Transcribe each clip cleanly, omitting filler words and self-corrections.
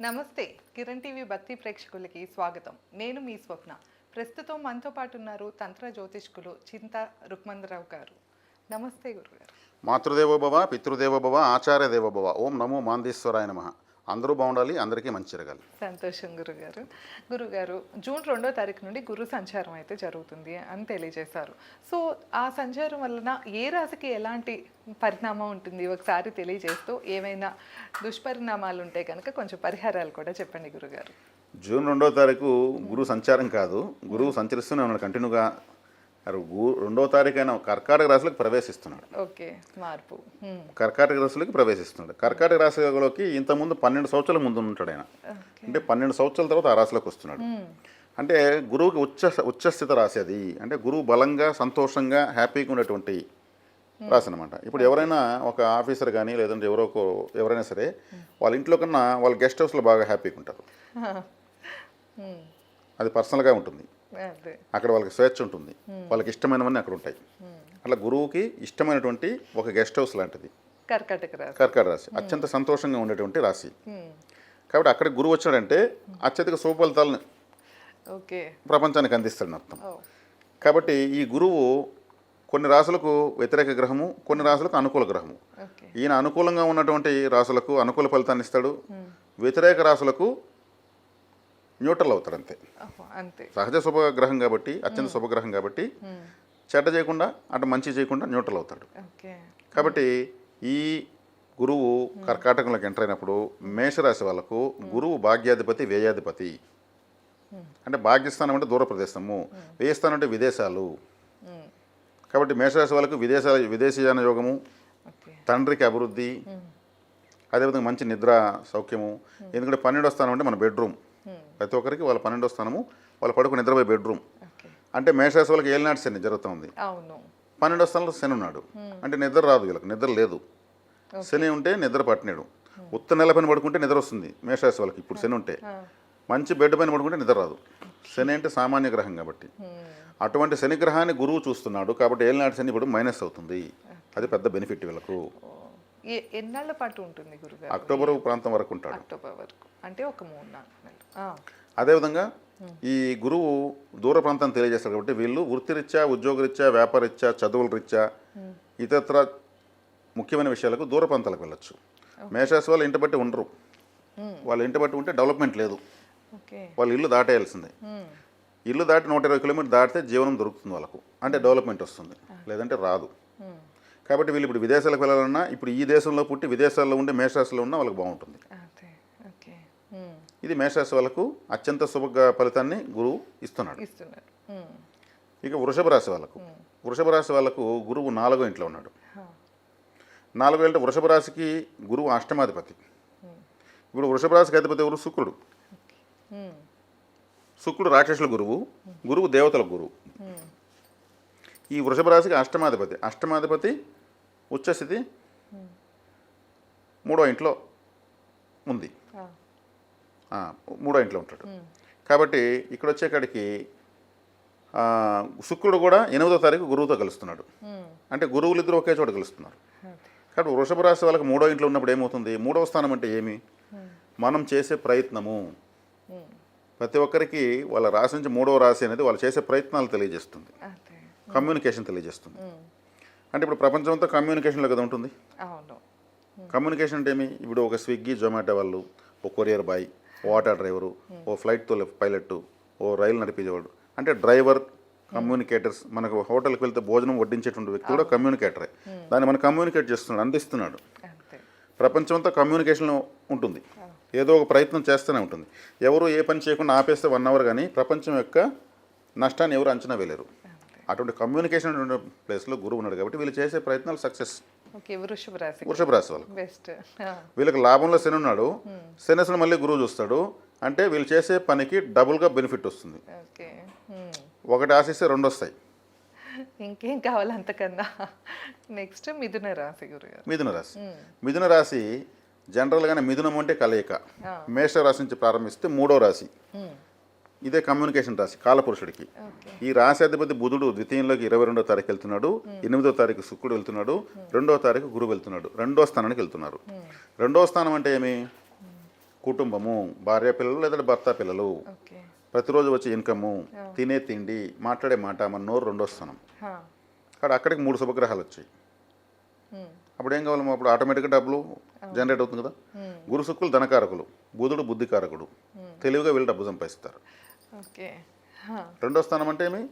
నమస్తే. కిరణ్ టీవీ భక్తి ప్రేక్షకులకి స్వాగతం. నేను మీ స్వప్న. ప్రస్తుతం మనతో పాటు ఉన్నారు తంత్ర జ్యోతిష్కులు చింత రుక్మందరావు గారు. నమస్తే గురుగారు. మాతృదేవోభవ, పితృదేవోభవ, ఆచార్య దేవోభవ. ఓం నమో మాందేశ్వరాయ నమః. అందరూ బాగుండాలి, అందరికీ మంచి జరగాలి. సంతోషం గురుగారు. గురుగారు, జూన్ 2వ తారీఖు నుండి గురు సంచారం అయితే జరుగుతుంది అని తెలియజేశారు. సో ఆ సంచారం వలన ఏ రాశికి ఎలాంటి పరిణామం ఉంటుంది ఒకసారి తెలియజేస్తూ, ఏమైనా దుష్పరిణామాలు ఉంటే కనుక కొంచెం పరిహారాలు కూడా చెప్పండి గురుగారు. జూన్ 2వ తారీఖు గురువు సంచారం కాదు, గురువు సంచరిస్తూనే ఉన్నాడు కంటిన్యూగా. 2వ తారీఖు అయిన కర్కాటక రాశిలోకి ప్రవేశిస్తున్నాడు. ఓకే, మార్పు. కర్కాటక రాశిలోకి ప్రవేశిస్తున్నాడు. కర్కాటక రాశిలోకి ఇంతకుముందు 12 సంవత్సరాల ముందు ఉంటాడు ఆయన. అంటే 12 సంవత్సరాల తర్వాత ఆ రాశిలోకి వస్తున్నాడు. అంటే గురువుకి ఉచ్చస్థిత రాశి అది. అంటే గురువు బలంగా, సంతోషంగా, హ్యాపీగా ఉండేటువంటి రాశి అనమాట. ఇప్పుడు ఎవరైనా ఒక ఆఫీసర్ కానీ లేదంటే ఎవరైనా సరే వాళ్ళ ఇంట్లో కన్నా వాళ్ళ గెస్ట్ హౌస్లో బాగా హ్యాపీగా ఉంటారు. అది పర్సనల్గా ఉంటుంది. అక్కడ వాళ్ళకి స్వేచ్ఛ ఉంటుంది, వాళ్ళకి ఇష్టమైనవన్నీ అక్కడ ఉంటాయి. అట్లా గురువుకి ఇష్టమైనటువంటి ఒక గెస్ట్ హౌస్ లాంటిది కర్కాటక రాశి. అత్యంత సంతోషంగా ఉండేటువంటి రాశి. కాబట్టి అక్కడ గురువు వచ్చాడంటే అత్యధిక శుభ ఫలితాలను ప్రపంచానికి అందిస్తాడని అర్థం. కాబట్టి ఈ గురువు కొన్ని రాశులకు వ్యతిరేక గ్రహము, కొన్ని రాశులకు అనుకూల గ్రహము. ఈయన అనుకూలంగా ఉన్నటువంటి రాశులకు అనుకూల ఫలితాన్ని ఇస్తాడు, వ్యతిరేక రాశులకు న్యూట్రల్ అవుతాడు. అంతే. సహజ శుభగ్రహం కాబట్టి, అత్యంత శుభగ్రహం కాబట్టి చెడ్డ చేయకుండా అటు మంచి చేయకుండా న్యూట్రల్ అవుతాడు. కాబట్టి ఈ గురువు కర్కాటకంలోకి ఎంటర్ అయినప్పుడు మేషరాశి వాళ్ళకు గురువు భాగ్యాధిపతి, వ్యయాధిపతి. అంటే భాగ్యస్థానం అంటే దూర ప్రదేశము, వ్యయస్థానం అంటే విదేశాలు. కాబట్టి మేషరాశి వాళ్ళకు విదేశీయాన యోగము, తండ్రికి అభివృద్ధి, అదేవిధంగా మంచి నిద్ర సౌఖ్యము. ఎందుకంటే 12వ స్థానం అంటే మన బెడ్రూమ్. ప్రతి ఒక్కరికి వాళ్ళ 12వ స్థానము, వాళ్ళు పడుకుని నిద్రపోయే బెడ్రూమ్. అంటే మేషరాశి వాళ్ళకి ఏలినాటి శని జరుగుతుంది. 12వ స్థానంలో శని ఉన్నాడు. అంటే నిద్ర రాదు, వీళ్ళకి నిద్ర లేదు. శని ఉంటే నిద్ర పట్టినాడు. ఉత్త నెల పైన పడుకుంటే నిద్ర వస్తుంది మేషరాశి వాళ్ళకి. ఇప్పుడు శని ఉంటే మంచి బెడ్ పైన పడుకుంటే నిద్ర రాదు. శని అంటే సామాన్య గ్రహం కాబట్టి అటువంటి శని గ్రహాన్ని గురువు చూస్తున్నాడు. కాబట్టి ఏలినాటి శని ఇప్పుడు మైనస్ అవుతుంది. అది పెద్ద బెనిఫిట్ వీళ్ళకు. ఎన్నాళ్ళ పాటు ఉంటుంది గురుగారు? అక్టోబర్ ప్రాంతం వరకు ఉంటాడు. అక్టోబర్ వరకు అంటే ఒక 3-4 నెలలు. అదేవిధంగా ఈ గురువు దూర ప్రాంతాన్ని తెలియజేస్తారు కాబట్టి వీళ్ళు వృత్తిరీత్యా, ఉద్యోగరీత్యా, వ్యాపారరీత్యా, చదువుల రీత్యా, ఇతర ముఖ్యమైన విషయాలకు దూర ప్రాంతాలకు వెళ్ళొచ్చు. మేషరాశి వాళ్ళు ఇంటి బట్టి ఉండరు. వాళ్ళు ఇంటి బట్టి ఉంటే డెవలప్మెంట్ లేదు. వాళ్ళు ఇల్లు దాటేయాల్సిందే. ఇల్లు దాటి 120 కిలోమీటర్లు దాటితే జీవనం దొరుకుతుంది వాళ్ళకు, అంటే డెవలప్మెంట్ వస్తుంది, లేదంటే రాదు. కాబట్టి వీళ్ళు ఇప్పుడు విదేశాలకు వెళ్ళాలన్నా ఇప్పుడు ఈ దేశంలో పుట్టి విదేశాల్లో ఉండే మేషరాశిలో ఉన్న వాళ్ళకి బాగుంటుంది. ఇది మేషరాశి వాళ్ళకు అత్యంత శుభ ఫలితాన్ని గురువు ఇస్తున్నాడు. ఇక వృషభ రాశి వాళ్ళకు గురువు 4వ ఇంట్లో ఉన్నాడు. 4వ ఇంట్లో వృషభ రాశికి గురువు అష్టమాధిపతి. ఇప్పుడు వృషభ రాశికి అధిపతి ఎవరు? శుక్రుడు. శుక్రుడు రాక్షసుల గురువు దేవతల గురువు. ఈ వృషభ రాశికి అష్టమాధిపతి ఉచ్చస్థితి 3వ ఇంట్లో ఉంది. 3వ ఇంట్లో ఉంటాడు. కాబట్టి ఇక్కడ వచ్చేకాడికి శుక్రుడు కూడా 8వ తారీఖు గురువుతో కలుస్తున్నాడు. అంటే గురువులు ఇద్దరు ఒకే చోట కలుస్తున్నారు. కాబట్టి వృషభ రాశి వాళ్ళకి 3వ ఇంట్లో ఉన్నప్పుడు ఏమవుతుంది? 3వ స్థానం అంటే ఏమి? మనం చేసే ప్రయత్నము. ప్రతి ఒక్కరికి వాళ్ళ రాశి నుంచి 3వ రాశి అనేది వాళ్ళు చేసే ప్రయత్నాలు తెలియజేస్తుంది, కమ్యూనికేషన్ తెలియజేస్తుంది. అంటే ఇప్పుడు ప్రపంచం అంతా కమ్యూనికేషన్లో కదా ఉంటుంది. కమ్యూనికేషన్ అంటే ఏమి? ఇప్పుడు ఒక స్విగ్గీ, జొమాటో వాళ్ళు, ఓ కొరియర్ బాయ్, ఓ ఆటో డ్రైవరు, ఓ ఫ్లైట్తో పైలట్, ఓ రైలు నడిపేవాడు, అంటే డ్రైవర్, కమ్యూనికేటర్స్. మనకు హోటల్కి వెళ్తే భోజనం వడ్డించేటువంటి వ్యక్తి కూడా కమ్యూనికేటరే. దాన్ని మనం కమ్యూనికేట్ చేస్తున్నాడు, అందిస్తున్నాడు. ప్రపంచం అంతా కమ్యూనికేషన్లో ఉంటుంది, ఏదో ఒక ప్రయత్నం చేస్తూనే ఉంటుంది. ఎవరు ఏ పని చేయకుండా ఆపేస్తే 1 అవర్ కానీ ప్రపంచం యొక్క నష్టాన్ని ఎవరు అంచనా వేయలేరు. అటువంటి కమ్యూనికేషన్ ప్లేస్లో గురువు ఉన్నాడు కాబట్టి వీళ్ళు చేసే ప్రయత్నాలు సక్సెస్. వృషభ రాశి వాళ్ళు వీళ్ళకి లాభంలో శని ఉన్నాడు. శనిని మళ్ళీ గురువు చూస్తాడు. అంటే వీళ్ళు చేసే పనికి డబుల్గా బెనిఫిట్ వస్తుంది. ఒకటి ఆశిస్తే 2 వస్తాయి. ఇంకేం కావాలి అంతకన్నా. నెక్స్ట్ మిథున రాశి జనరల్గానే మిథునం అంటే కలయిక. మేషరాశి నుంచి ప్రారంభిస్తే 3వ రాశి. ఇదే కమ్యూనికేషన్ రాశి కాలపురుషుడికి. ఈ రాశి అధిపతి బుధుడు ద్వితీయంలోకి 22వ తారీఖు వెళ్తున్నాడు, 8వ తారీఖు శుక్రుడు వెళ్తున్నాడు, 2వ తారీఖు గురువు వెళ్తున్నాడు, 2వ స్థానానికి వెళ్తున్నారు. 2వ స్థానం అంటే ఏమి? కుటుంబము, భార్య పిల్లలు లేదా భర్త పిల్లలు, ఓకే. ప్రతిరోజు వచ్చే ఇన్కము, తినే తిండి, మాట్లాడే మాట, మన నోరు రెండో స్థానం. అక్కడికి 3 శుభగ్రహాలు వచ్చాయి. అప్పుడు ఏం కావాలి? అప్పుడు ఆటోమేటిక్గా డబ్బులు జనరేట్ అవుతుంది కదా. గురు శుక్రులు ధనకారకులు, బుధుడు బుద్ధికారకుడు, తెలివిగా వీళ్ళు డబ్బు సంపాదిస్తారు. ఓకే. రెండో స్థానం అంటే ఏమి?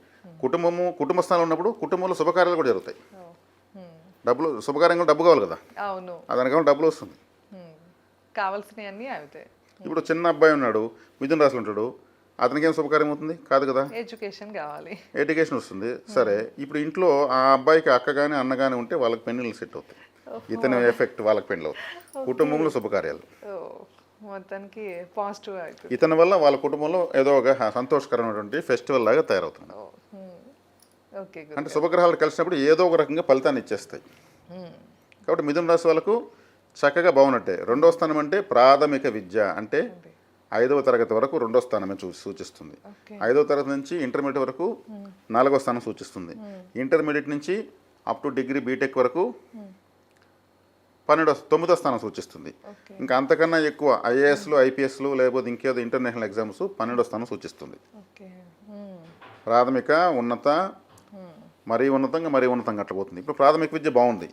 కుటుంబ స్థానంలో ఉన్నప్పుడు కుటుంబంలో శుభకార్యాలు కూడా జరుగుతాయి. డబ్బులు, శుభకార్యంగా డబ్బు కావాలి కదా, అవును, దానికి కావాలి డబ్బులు వస్తుంది. కావాల్సినవన్నీ అవుతాయి. ఇప్పుడు చిన్న అబ్బాయి ఉన్నాడు, మిథున రాశిలో ఉంటాడు, అతనికి ఏం శుభకార్యం అవుతుంది? కాదు కదా. ఎడ్యుకేషన్ కావాలి, ఎడ్యుకేషన్ వస్తుంది. సరే, ఇప్పుడు ఇంట్లో ఆ అబ్బాయికి అక్క కానీ అన్న కానీ ఉంటే వాళ్ళకి పెళ్ళిళ్ళు సెట్ అవుతాయి. ఇతని ఎఫెక్ట్ వాళ్ళకి పెళ్ళి అవుతుంది. కుటుంబంలో శుభకార్యాలు మొత్తానికి పాజిటివ్ అవుతుంది. ఇతని వల్ల వాళ్ళ కుటుంబంలో ఏదో ఒక సంతోషకరమైనటువంటి ఫెస్టివల్ లాగా తయారవుతుంది. ఓకే. అంటే శుభగ్రహాలు కలిసినప్పుడు ఏదో ఒక రకంగా ఫలితాన్ని ఇచ్చేస్తాయి. కాబట్టి మిథున రాశి వాళ్ళకు చక్కగా బాగున్నట్టే. రెండో స్థానం అంటే ప్రాథమిక విద్య, అంటే 5వ తరగతి వరకు రెండో స్థానమే సూచిస్తుంది. 5వ తరగతి నుంచి ఇంటర్మీడియట్ వరకు 4వ స్థానం సూచిస్తుంది. ఇంటర్మీడియట్ నుంచి అప్ టు డిగ్రీ బీటెక్ వరకు 9వ స్థానం సూచిస్తుంది. ఇంకా అంతకన్నా ఎక్కువ ఐఏఎస్లు, ఐపీఎస్లు, లేకపోతే ఇంకేదో ఇంటర్నేషనల్ ఎగ్జామ్స్ 12వ స్థానం సూచిస్తుంది. ప్రాథమిక, ఉన్నత, మరీ ఉన్నతంగా, మరీ ఉన్నతంగా అట్లా పోతుంది. ఇప్పుడు ప్రాథమిక విద్య బాగుంది.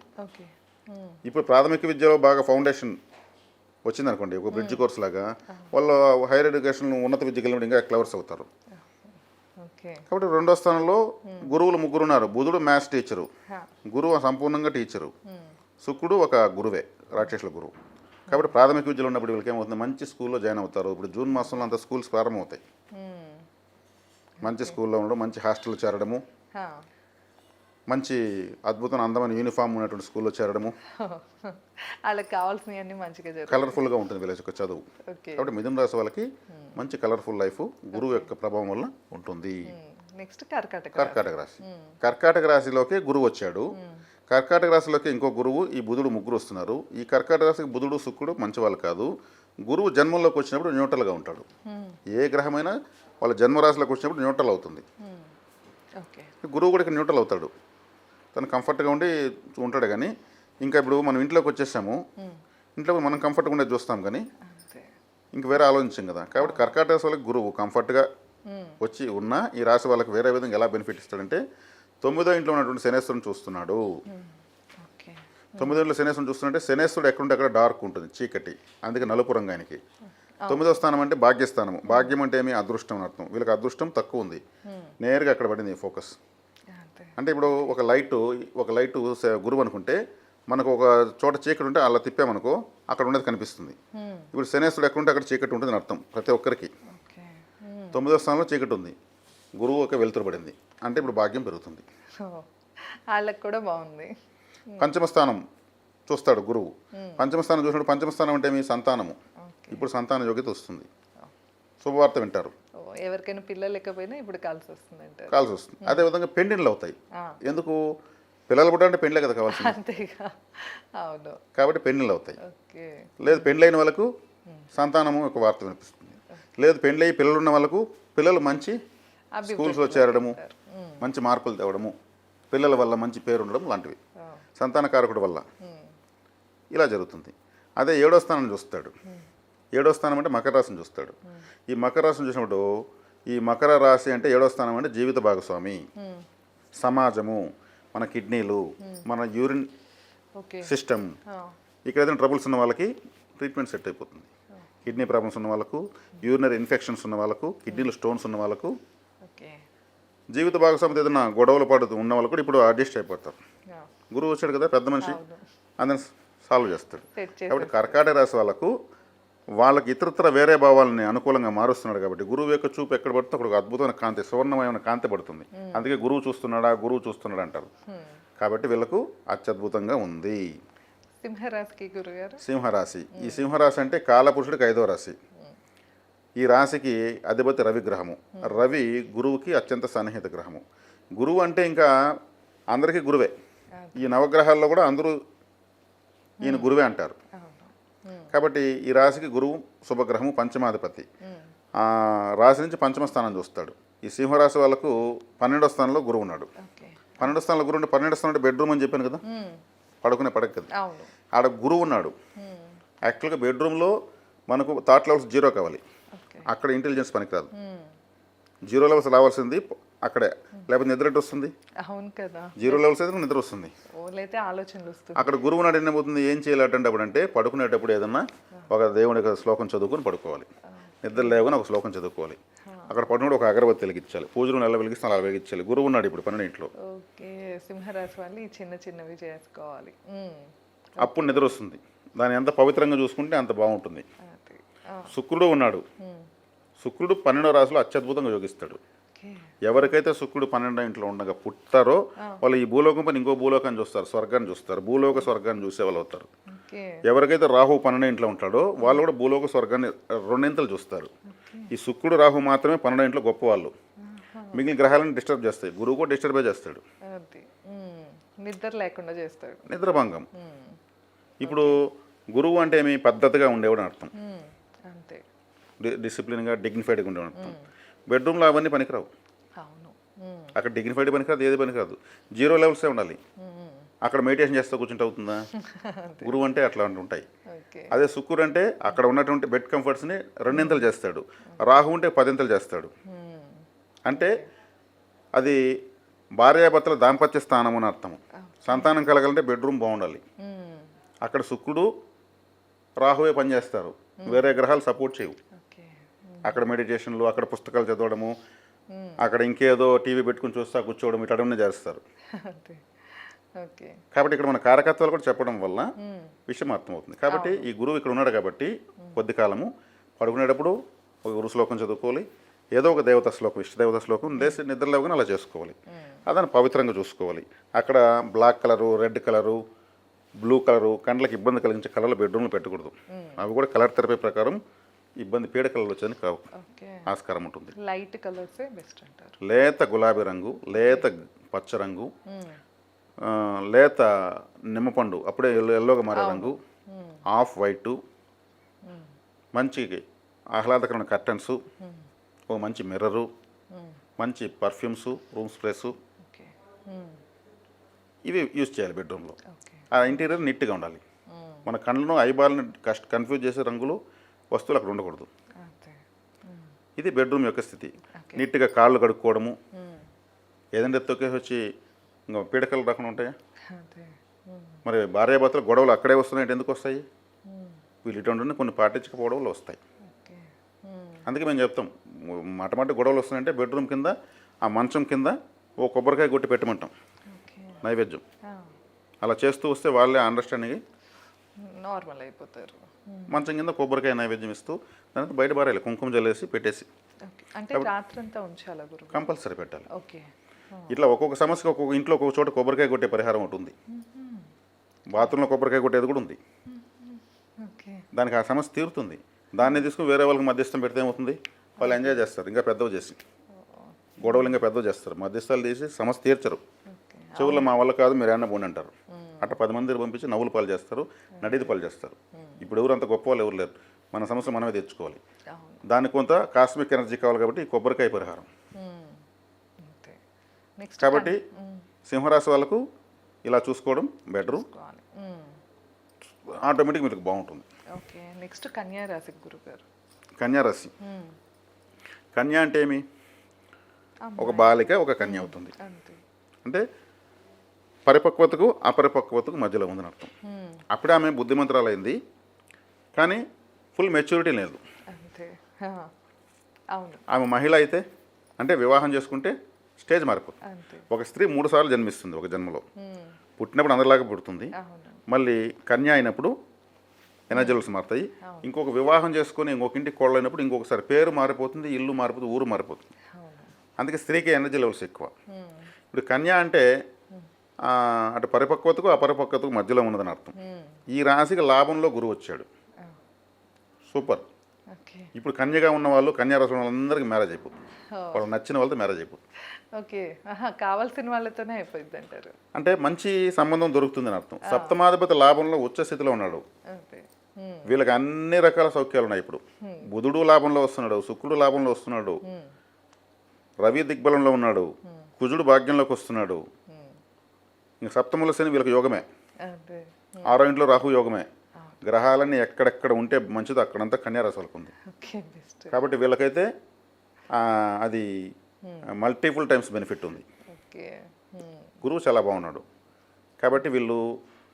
ఇప్పుడు ప్రాథమిక విద్యలో బాగా ఫౌండేషన్ వచ్చిందనుకోండి, ఒక బ్రిడ్జ్ కోర్స్ లాగా, వాళ్ళు హైయర్ ఎడ్యుకేషన్ ఉన్నత విద్యకి వెళ్ళినప్పుడు ఇంకా క్లవర్స్ అవుతారు. కాబట్టి రెండో స్థానంలో గురువులు 3 ఉన్నారు. బుధుడు మ్యాథ్స్ టీచరు, గురువు సంపూర్ణంగా టీచరు, శుక్రుడు ఒక గురువే, రాక్షసుల గురువు. కాబట్టి ప్రాథమిక విద్యలో ఉన్నప్పుడు వీళ్ళకి ఏమవుతుంది? మంచి స్కూల్లో జాయిన్ అవుతారు. ఇప్పుడు జూన్ మాసంలో అంతా స్కూల్స్ ప్రారంభమవుతాయి. మంచి స్కూల్లో ఉండడం, మంచి హాస్టల్లో చేరడము, మంచి అద్భుతమైన అందమైన యూనిఫామ్ ఉన్నటువంటి స్కూల్లో చేరడము, వాళ్ళకి కావాల్సినవన్నీ మంచిగా కలర్ఫుల్గా ఉంటుంది వీళ్ళ యొక్క చదువు. కాబట్టి మిథున రాశి వాళ్ళకి మంచి కలర్ఫుల్ లైఫ్ గురువు యొక్క ప్రభావం వల్ల ఉంటుంది. నెక్స్ట్ కర్కాటక రాశి. కర్కాటక రాశిలోకి గురువు వచ్చాడు. కర్కాటక రాశిలోకి ఇంకో గురువు, ఈ బుధుడు, 3 వస్తున్నారు. ఈ కర్కాటక రాశికి బుధుడు, శుక్రుడు మంచి వాళ్ళు కాదు. గురువు జన్మంలోకి వచ్చినప్పుడు న్యూట్రల్గా ఉంటాడు. ఏ గ్రహమైనా వాళ్ళ జన్మరాశిలోకి వచ్చినప్పుడు న్యూట్రల్ అవుతుంది. గురువు కూడా ఇక్కడ న్యూట్రల్ అవుతాడు, తను కంఫర్ట్గా ఉండి ఉంటాడు. కానీ ఇంకా ఇప్పుడు మనం ఇంట్లోకి వచ్చేసాము, ఇంట్లో మనం కంఫర్ట్గా ఉండేది చూస్తాం, కానీ ఇంక వేరే ఆలోచించాం కదా. కాబట్టి కర్కాటక రాశి వాళ్ళకి గురువు కంఫర్ట్గా వచ్చి ఉన్న ఈ రాశి వాళ్ళకి వేరే విధంగా ఎలా బెనిఫిట్ ఇస్తాడంటే, 9వ ఇంట్లో ఉన్నటువంటి శనేశ్వరుని చూస్తున్నాడు. 9వ ఇంట్లో శనేశ్వరుని చూస్తుంటే, శనేశ్వరుడు ఎక్కడుంటే అక్కడ డార్క్ ఉంటుంది, చీకటి, అందుకే నలుపు రంగు ఆయనకి. 9వ స్థానం అంటే భాగ్యస్థానము. భాగ్యం అంటే ఏమి? అదృష్టం అని అర్థం. వీళ్ళకి అదృష్టం తక్కువ ఉంది, నేరుగా అక్కడ పడింది ఫోకస్. అంటే ఇప్పుడు ఒక లైటు గురువు అనుకుంటే, మనకు ఒక చోట చీకటి ఉంటే అలా తిప్పామనుకో అక్కడ ఉండేది కనిపిస్తుంది. ఇప్పుడు శనేశ్వరుడు ఎక్కడుంటే అక్కడ చీకటి ఉంటుంది అని అర్థం ప్రతి ఒక్కరికి. 9వ స్థానంలో చీకటి ఉంది, గురువు ఒక వెలుతురు పడింది, అంటే ఇప్పుడు భాగ్యం పెరుగుతుంది. వాళ్ళకి కూడా బాగుంది. పంచమ స్థానం చూస్తాడు గురువు. పంచమ స్థానం చూసినప్పుడు, పంచమ స్థానం అంటే మీ సంతానము. ఇప్పుడు సంతాన యోగ్యత వస్తుంది, శుభవార్త వింటారు. ఎవరికైనా పిల్లలు లేకపోయినా ఇప్పుడు కాల్సి వస్తుంది. అదేవిధంగా పెండిళ్ళు అవుతాయి. ఎందుకు? పిల్లలు పుట్టాలంటే పెండ్లే కదా కావాల్సింది. అంతేగా, అవును. కాబట్టి పెండిళ్ళు అవుతాయి. లేదు పెండ్లైన వాళ్ళకు సంతానము ఒక వార్త వినిపిస్తుంది. లేదు పెండ్లయ్యి పిల్లలు ఉన్న వాళ్ళకు పిల్లలు మంచి స్కూల్స్లో చేరడము, మంచి మార్కులు తేవడము, పిల్లల వల్ల మంచి పేరు ఉండడం లాంటివి, సంతానకారకుడు వల్ల ఇలా జరుగుతుంది. అదే 7వ స్థానం చూస్తాడు. 7వ స్థానం అంటే మకర రాశిని చూస్తాడు. ఈ మకర రాశిని చూసినప్పుడు, ఈ మకర రాశి అంటే 7వ స్థానం అంటే జీవిత భాగస్వామి, సమాజము, మన కిడ్నీలు, మన యూరిన్ సిస్టమ్. ఇక్కడ ఏదైనా ట్రబుల్స్ ఉన్న వాళ్ళకి ట్రీట్మెంట్ సెట్ అయిపోతుంది. కిడ్నీ ప్రాబ్లమ్స్ ఉన్న వాళ్ళకు, యూరినరీ ఇన్ఫెక్షన్స్ ఉన్న వాళ్ళకు, కిడ్నీలో స్టోన్స్ ఉన్న వాళ్ళకు, జీవిత భాగస్వామితో ఏదైనా గొడవలు పడుతూ ఉన్న వాళ్ళు కూడా ఇప్పుడు అడ్జస్ట్ అయిపోతారు. గురువు వచ్చాడు కదా, పెద్ద మనిషి, అందరిని సాల్వ్ చేస్తాడు. కాబట్టి కర్కాటక రాశి వాళ్ళకి ఇతరత్ర వేరే భావాలని అనుకూలంగా మారుస్తున్నాడు. కాబట్టి గురువు యొక్క చూపు ఎక్కడ పడుతుందో అక్కడ ఒక అద్భుతమైన కాంతి, సువర్ణమయమైన కాంతి పడుతుంది. అందుకే గురువు చూస్తున్నాడు అంటారు. కాబట్టి వీళ్ళకు అత్యద్భుతంగా ఉంది. సింహరాశికి గురుగారు, సింహరాశి. ఈ సింహరాశి అంటే కాలపురుషుడికి 5వ రాశి. ఈ రాశికి అధిపతి రవి గ్రహము. రవి గురువుకి అత్యంత సన్నిహిత గ్రహము. గురువు అంటే ఇంకా అందరికీ గురువే. ఈ నవగ్రహాల్లో కూడా అందరూ ఈయన గురువే అంటారు. కాబట్టి ఈ రాశికి గురువు శుభగ్రహము, పంచమాధిపతి. రాశి నుంచి పంచమ స్థానం చూస్తాడు. ఈ సింహరాశి వాళ్ళకు 12వ స్థానంలో గురువు ఉన్నాడు. 12వ స్థానంలో గురువు ఉంటే, 12వ స్థానం అంటే బెడ్రూమ్ అని చెప్పాను కదా, పడుకునే పడక కదా, ఆడ గురువు ఉన్నాడు. యాక్చువల్గా బెడ్రూమ్లో మనకు థాట్ లెవెల్స్ 0 కావాలి. ఓకే. అక్కడ ఇంటెలిజెన్స్ పనికిరాదు. 0 లెవెల్స్ రావాల్సింది అక్కడే, లేకపోతే నిద్ర ఎటు వస్తుంది? అవును కదా. 0 లెవెల్స్ అయితే నిద్ర వస్తుంది. ఓలైతే ఆలోచనలు వస్తుంది. అక్కడ గురువు నాడు ఏమవుతుంది, ఏం చేయాలి అటంటప్పుడు అంటే పడుకునేటప్పుడు ఏదన్నా ఒక దేవుని యొక్క శ్లోకం చదువుకొని పడుకోవాలి. నిద్ర లేవని ఒక శ్లోకం చదువుకోవాలి. అక్కడ పడుకున్నప్పుడు ఒక అగరబత్తి వెలిగించాలి. పూజలు నెల వెలిగిస్తే అలా వెలిగించాలి. గురువు ఉన్నాడు ఇప్పుడు 12 ఓకే. సింహరాశి వాళ్ళు ఈ చిన్న చిన్నవి చేసుకోవాలి. అప్పుడు నిద్ర వస్తుంది. దాన్ని ఎంత పవిత్రంగా చూసుకుంటే అంత బాగుంటుంది. అది. శుక్రుడు ఉన్నాడు. శుక్రుడు 12వ రాశిలో అత్యద్భుతంగా యోగిస్తాడు. ఓకే. ఎవరికైతే శుక్రుడు 12వ ఇంట్లో ఉండగా పుట్టారో వాళ్ళు ఈ భూలోకం పని ఇంకో భూలోకాన్ని చూస్తారు, స్వర్గాన్ని చూస్తారు, భూలోక స్వర్గాన్ని చూసే వాళ్ళు అవుతారు. ఓకే. ఎవరికైతే రాహు 12వ ఇంట్లో ఉంటాడో వాళ్ళు కూడా భూలోక స్వర్గాన్ని రెండింతలు చూస్తారు. ఈ శుక్రుడు రాహు మాత్రమే 12వ ఇంట్లో గొప్ప వాళ్ళు. మిగిలిన గ్రహాలను డిస్టర్బ్ చేస్తాయి. గురువు కూడా డిస్టర్బే చేస్తాడు. అది. నిద్ర లేకుండా చేస్తాడు. నిద్రభంగం. ఇప్పుడు గురువు అంటే ఏమి, పద్ధతిగా ఉండేవాడు అని అర్థం. అంతే. డిసిప్లిన్గా డిగ్నిఫైడ్గా ఉండేవాడు అర్థం. బెడ్రూమ్లో అవన్నీ పనికిరావు. అవును. అక్కడ డిగ్నిఫైడ్ పనికిరాదు, ఏది పనికిరాదు. 0 లెవెల్సే ఉండాలి. అక్కడ మెడిటేషన్ చేస్తూ కూర్చుంటే అవుతుందా? గురువు అంటే అట్లా ఉంటాయి. ఓకే. అదే శుక్రుడు అంటే అక్కడ ఉన్నటువంటి బెడ్ కంఫర్ట్స్ని రెండింతలు చేస్తాడు. రాహు ఉంటే 10ఇంతలు చేస్తాడు. అంటే అది భార్యాభర్తల దాంపత్య స్థానం అని అర్థం. సంతానం కలగాలంటే బెడ్రూమ్ బాగుండాలి. అక్కడ శుక్రుడు రాహువే పనిచేస్తారు, వేరే గ్రహాలు సపోర్ట్ చేయవు. ఓకే. అక్కడ మెడిటేషన్లు, అక్కడ పుస్తకాలు చదవడము, అక్కడ ఇంకేదో టీవీ పెట్టుకుని చూస్తా కూర్చోవడం ఇటన్నీ చేస్తారు. అంతే. ఓకే. కాబట్టి ఇక్కడ మన కారకత్వాలు కూడా చెప్పడం వల్ల విషయం అర్థమవుతుంది. కాబట్టి ఈ గురువు ఇక్కడ ఉన్నాడు కాబట్టి కొద్ది కాలము పడుకునేటప్పుడు ఒక గురు శ్లోకం చదువుకోవాలి, ఏదో ఒక దేవత శ్లోకం, ఇష్టదేవత శ్లోకం లేసి నిద్రలేవగానే అలా చేసుకోవాలి. అదని పవిత్రంగా చూసుకోవాలి. అక్కడ black colour, red colour, blue colour, కండ్లకు ఇబ్బంది కలిగించే కలర్లు బెడ్రూమ్లో పెట్టకూడదు. అవి కూడా కలర్ థెరపీ ప్రకారం ఇబ్బంది, పీడ కలర్లు వచ్చేది కావు, ఆస్కారం ఉంటుంది. లైట్ కలర్సే బెస్ట్ అంటారు. లేత గులాబీ రంగు, లేత పచ్చ రంగు, లేత నిమ్మపండు అప్పుడే ఎల్లోగా మారే రంగు, ఆఫ్ వైటు, మంచి ఆహ్లాదకరమైన కర్టన్స్, ఓ మంచి మిర్రరు, మంచి పర్ఫ్యూమ్స్, రూమ్ స్ప్రేస్, ఇవి యూజ్ చేయాలి బెడ్రూమ్లో. ఆ ఇంటీరియర్ నీట్గా ఉండాలి. మన కళ్ళను ఐబాల్ని కన్ఫ్యూజ్ చేసే రంగులు వస్తువులు అక్కడ ఉండకూడదు. ఇది బెడ్రూమ్ యొక్క స్థితి. నీట్గా కాళ్ళు కడుక్కోవడము, ఏదంటే తొక్కేసి వచ్చి ఇంకా పీడకలు రాకుండా ఉంటాయా? మరి భార్యాభర్తలు గొడవలు అక్కడే వస్తున్నాయి, ఎందుకు వస్తాయి? వీళ్ళు ఇటువంటి కొన్ని పాటించకపోవడం వల్ల వస్తాయి. అందుకే మేము చెప్తాం, మాట గొడవలు వస్తున్నాయంటే బెడ్రూమ్ కింద ఆ మంచం కింద ఓ కొబ్బరికాయ కొట్టి పెట్టమంటాం నైవేద్యం. అలా చేస్తూ వస్తే వాళ్ళే అండర్స్టాండింగ్ నార్మల్ అయిపోతారు. మంచం కింద కొబ్బరికాయ నైవేద్యం ఇస్తూ దానికి బయట బారేయాలి, కుంకుమ జల్లేసి పెట్టేసి. అంటే రాత్రంతా ఉంచాలా గురు? కంపల్సరీ పెట్టాలి. ఓకే. ఇట్లా ఒక్కొక్క సమస్యకి ఒక్కొక్క ఇంట్లో ఒక్కొక్క చోట కొబ్బరికాయ కొట్టే పరిహారం ఒకటి ఉంది. బాత్రూంలో కొబ్బరికాయ కొట్టేది కూడా ఉంది. దానికి ఆ సమస్య తీరుతుంది. దాన్ని తీసుకుని వేరే వాళ్ళకి మధ్యస్థం పెడితే ఏమవుతుంది, వాళ్ళు ఎంజాయ్ చేస్తారు, ఇంకా పెద్దవి చేసి గొడవలు ఇంకా పెద్దవి చేస్తారు. మధ్యస్థాలు తీసి సమస్య తీర్చరు. చెవుల్లో మా వల్ల కాదు మీరు ఏమన్నా పోండి అంటారు. అట్లా 10 మందిని పంపించి నవ్వులు పాలు చేస్తారు, నడిది పాలు చేస్తారు. ఇప్పుడు ఎవరు అంత గొప్ప వాళ్ళు ఎవరు లేరు. మన సమస్య మనమే తెచ్చుకోవాలి. దానికి కొంత కాస్మిక్ ఎనర్జీ కావాలి కాబట్టి ఈ కొబ్బరికాయ పరిహారం. కాబట్టి సింహరాశి వాళ్ళకు ఇలా చూసుకోవడం బెటరు, ఆటోమేటిక్ మీకు బాగుంటుంది. ఓకే. నెక్స్ట్ కన్యా రాశి గురుగారు. కన్యా రాశి, కన్యా అంటే ఏమి? ఒక బాలిక ఒక కన్య అవుతుంది. అంటే పరిపక్వతకు అపరిపక్వతకు మధ్యలో ఉందని అర్థం. అప్పుడే ఆమె బుద్ధిమంతురాలైంది, కానీ ఫుల్ మెచ్యూరిటీ లేదు. ఆమె మహిళ అయితే అంటే వివాహం చేసుకుంటే స్టేజ్ మారిపోతుంది. ఒక స్త్రీ 3 సార్లు జన్మిస్తుంది ఒక జన్మలో. పుట్టినప్పుడు అందరిలాగా పుడుతుంది, మళ్ళీ కన్య అయినప్పుడు ఎనర్జీ లెవెల్స్ మారుతాయి. ఇంకొక వివాహం చేసుకొని ఇంకొక ఇంటికి కోళ్ళైనప్పుడు ఇంకొకసారి పేరు మారిపోతుంది, ఇల్లు మారిపోతుంది, ఊరు మారిపోతుంది. అందుకే స్త్రీకి ఎనర్జీ లెవెల్స్ ఎక్కువ. ఇప్పుడు కన్య అంటే అటు పరిపక్వతకు అపరిపక్వతకు మధ్యలో ఉన్నదని అర్థం. ఈ రాశికి లాభంలో గురువు వచ్చాడు, సూపర్. ఇప్పుడు కన్యగా ఉన్న వాళ్ళు, కన్యా రాశి వాళ్ళందరికీ మ్యారేజ్ అయిపోతుంది, వాళ్ళు నచ్చిన వాళ్ళతో మ్యారేజ్ అయిపోతుంది. ఓకే. కావాల్సిన వాళ్ళతోనే అయిపోయింది అంటారు. అంటే మంచి సంబంధం దొరుకుతుందని అర్థం. సప్తమాధిపతి లాభంలో ఉచ్చ స్థితిలో ఉన్నాడు. వీళ్ళకి అన్ని రకాల సౌఖ్యాలు ఉన్నాయి. ఇప్పుడు బుధుడు లాభంలో వస్తున్నాడు, శుక్రుడు లాభంలో వస్తున్నాడు, రవి దిగ్బలంలో ఉన్నాడు, కుజుడు భాగ్యంలోకి వస్తున్నాడు. ఇంకా సప్తముల శని వీళ్ళకి యోగమే, 6వ ఇంట్లో రాహు యోగమే. గ్రహాలన్నీ ఎక్కడెక్కడ ఉంటే మంచిదో అక్కడంతా కన్యారాశి వాళ్ళకు ఉంది. Okay, best. కాబట్టి వీళ్ళకైతే అది మల్టిపుల్ టైమ్స్ బెనిఫిట్ ఉంది. ఓకే. గురువు చాలా బాగున్నాడు కాబట్టి వీళ్ళు